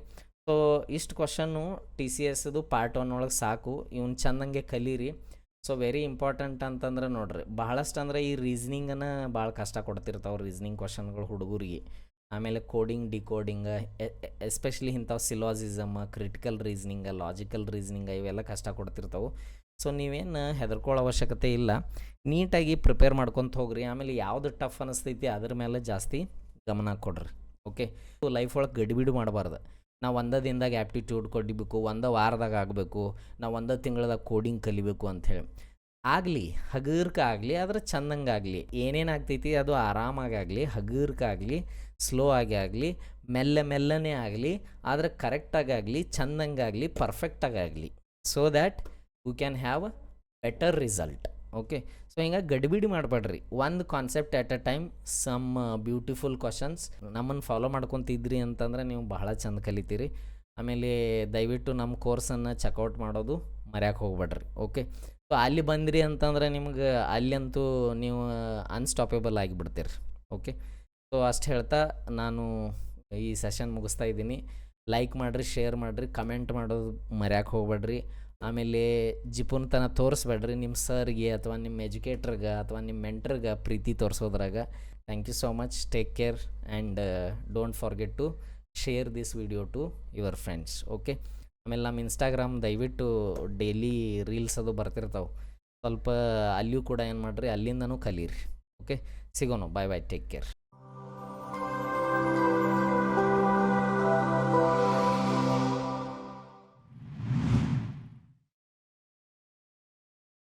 ಸೊ ಇಷ್ಟು ಕ್ವಶನ್ನು ಟಿ ಸಿ ಎಸ್ದು ಪಾರ್ಟ್ 1 ಒಳಗೆ ಸಾಕು. ಇವ್ನು ಚಂದಂಗೆ ಕಲೀರಿ. ಸೊ ವೆರಿ ಇಂಪಾರ್ಟೆಂಟ್ ಅಂತಂದ್ರೆ ನೋಡ್ರಿ, ಬಹಳಷ್ಟು ಅಂದ್ರೆ ಈ ರೀಸ್ನಿಂಗನ್ನು ಭಾಳ ಕಷ್ಟ ಕೊಡ್ತಿರ್ತಾವೆ ರೀಸ್ನಿಂಗ್ ಕ್ವಶನ್ಗಳು ಹುಡುಗರಿಗೆ. ಆಮೇಲೆ ಕೋಡಿಂಗ್, ಡಿಕೋಡಿಂಗ, ಎಸ್ಪೆಷಲಿ ಇಂಥವು ಸಿಲಾಜಿಸಮ್, ಕ್ರಿಟಿಕಲ್ ರೀಸ್ನಿಂಗ, ಲಾಜಿಕಲ್ ರೀಸ್ನಿಂಗ ಇವೆಲ್ಲ ಕಷ್ಟ ಕೊಡ್ತಿರ್ತಾವೆ. ಸೊ ನೀವೇನು ಹೆದರ್ಕೊಳ್ಳೋ ಅವಶ್ಯಕತೆ ಇಲ್ಲ. ನೀಟಾಗಿ ಪ್ರಿಪೇರ್ ಮಾಡ್ಕೊತ ಹೋಗ್ರಿ. ಆಮೇಲೆ ಯಾವುದು ಟಫ್ ಅನ್ನಿಸ್ತೈತಿ ಅದ್ರ ಮೇಲೆ ಜಾಸ್ತಿ ಗಮನ ಕೊಡ್ರಿ. ಓಕೆ, ಲೈಫ್ ಒಳಗೆ ಗಡಿಬಿಡು ಮಾಡಬಾರ್ದು. ನಾವು ಒಂದೇ ದಿನದಾಗ ಆ್ಯಪ್ಟಿಟ್ಯೂಡ್ ಕೊಡಿಬೇಕು, ಒಂದೇ ವಾರದಾಗ ಆಗಬೇಕು, ನಾವು ಒಂದೇ ತಿಂಗಳದಾಗ ಕೋಡಿಂಗ್ ಕಲಿಬೇಕು ಅಂಥೇಳಿ ಆಗಲಿ. ಹಗರ್ಕಾಗಲಿ, ಆದ್ರೆ ಚಂದಂಗಾಗಲಿ. ಏನೇನು ಆಗ್ತೈತಿ ಅದು ಆರಾಮಾಗಲಿ, ಹಗರ್ಕಾಗಲಿ, ಸ್ಲೋ ಆಗಿ ಆಗಲಿ, ಮೆಲ್ಲನೆ ಆಗಲಿ, ಆದರೆ ಕರೆಕ್ಟಾಗಲಿ, ಚಂದಂಗಾಗಲಿ, ಪರ್ಫೆಕ್ಟಾಗಲಿ. So that you can have better result. Okay, so ಹಿಂಗಾಗಿ ಗಡಿಬಿಡಿ ಮಾಡಬೇಡ್ರಿ. ಒಂದು concept at a time, some beautiful questions ನಮ್ಮನ್ನು ಫಾಲೋ ಮಾಡ್ಕೊತಿದ್ರಿ ಅಂತಂದ್ರೆ ನೀವು ಬಹಳ ಚಂದ ಕಲಿತೀರಿ. ಆಮೇಲೆ ದಯವಿಟ್ಟು ನಮ್ಮ ಕೋರ್ಸನ್ನು ಚೆಕ್ಔಟ್ ಮಾಡೋದು ಮರ್ಯಾಕೆ ಹೋಗ್ಬೇಡ್ರಿ. ಓಕೆ, ಸೊ ಅಲ್ಲಿ ಬಂದಿರಿ ಅಂತಂದ್ರೆ ನಿಮ್ಗೆ ಅಲ್ಲಂತೂ ನೀವು ಅನ್ಸ್ಟಾಪೇಬಲ್ ಆಗಿಬಿಡ್ತೀರಿ. ಓಕೆ, ಸೊ ಅಷ್ಟು ಹೇಳ್ತಾ ನಾನು ಈ ಸೆಷನ್ ಮುಗಿಸ್ತಾ ಇದ್ದೀನಿ. ಲೈಕ್ ಮಾಡಿರಿ, ಶೇರ್ ಮಾಡಿರಿ, ಕಮೆಂಟ್ ಮಾಡೋದು ಮರ್ಯಾಕೆ ಹೋಗ್ಬೇಡ್ರಿ. ಆಮೇಲೆ ಜಿಪುನ್ತನ ತೋರಿಸ್ಬೇಡ್ರಿ ನಿಮ್ಮ ಸರ್ಗೆ ಅಥವಾ ನಿಮ್ಮ ಎಜುಕೇಟ್ರಿಗೆ ಅಥವಾ ನಿಮ್ಮ ಮೆಂಟ್ರಿಗೆ ಪ್ರೀತಿ ತೋರಿಸೋದ್ರಾಗ. Thank you so much. Take care and don't forget to share this video to your friends. Okay, ಆಮೇಲೆ ನಮ್ಮ ಇನ್ಸ್ಟಾಗ್ರಾಮ್ ದಯವಿಟ್ಟು ಡೈಲಿ ರೀಲ್ಸ್ ಅದು ಬರ್ತಿರ್ತಾವೆ, ಸ್ವಲ್ಪ ಅಲ್ಲಿಯೂ ಕೂಡ ಏನು ಮಾಡಿರಿ, ಅಲ್ಲಿಂದನೂ ಕಲೀರಿ. ಓಕೆ, ಸಿಗೋಣ. ಬಾಯ್ ಬಾಯ್, ಟೇಕ್ ಕೇರ್.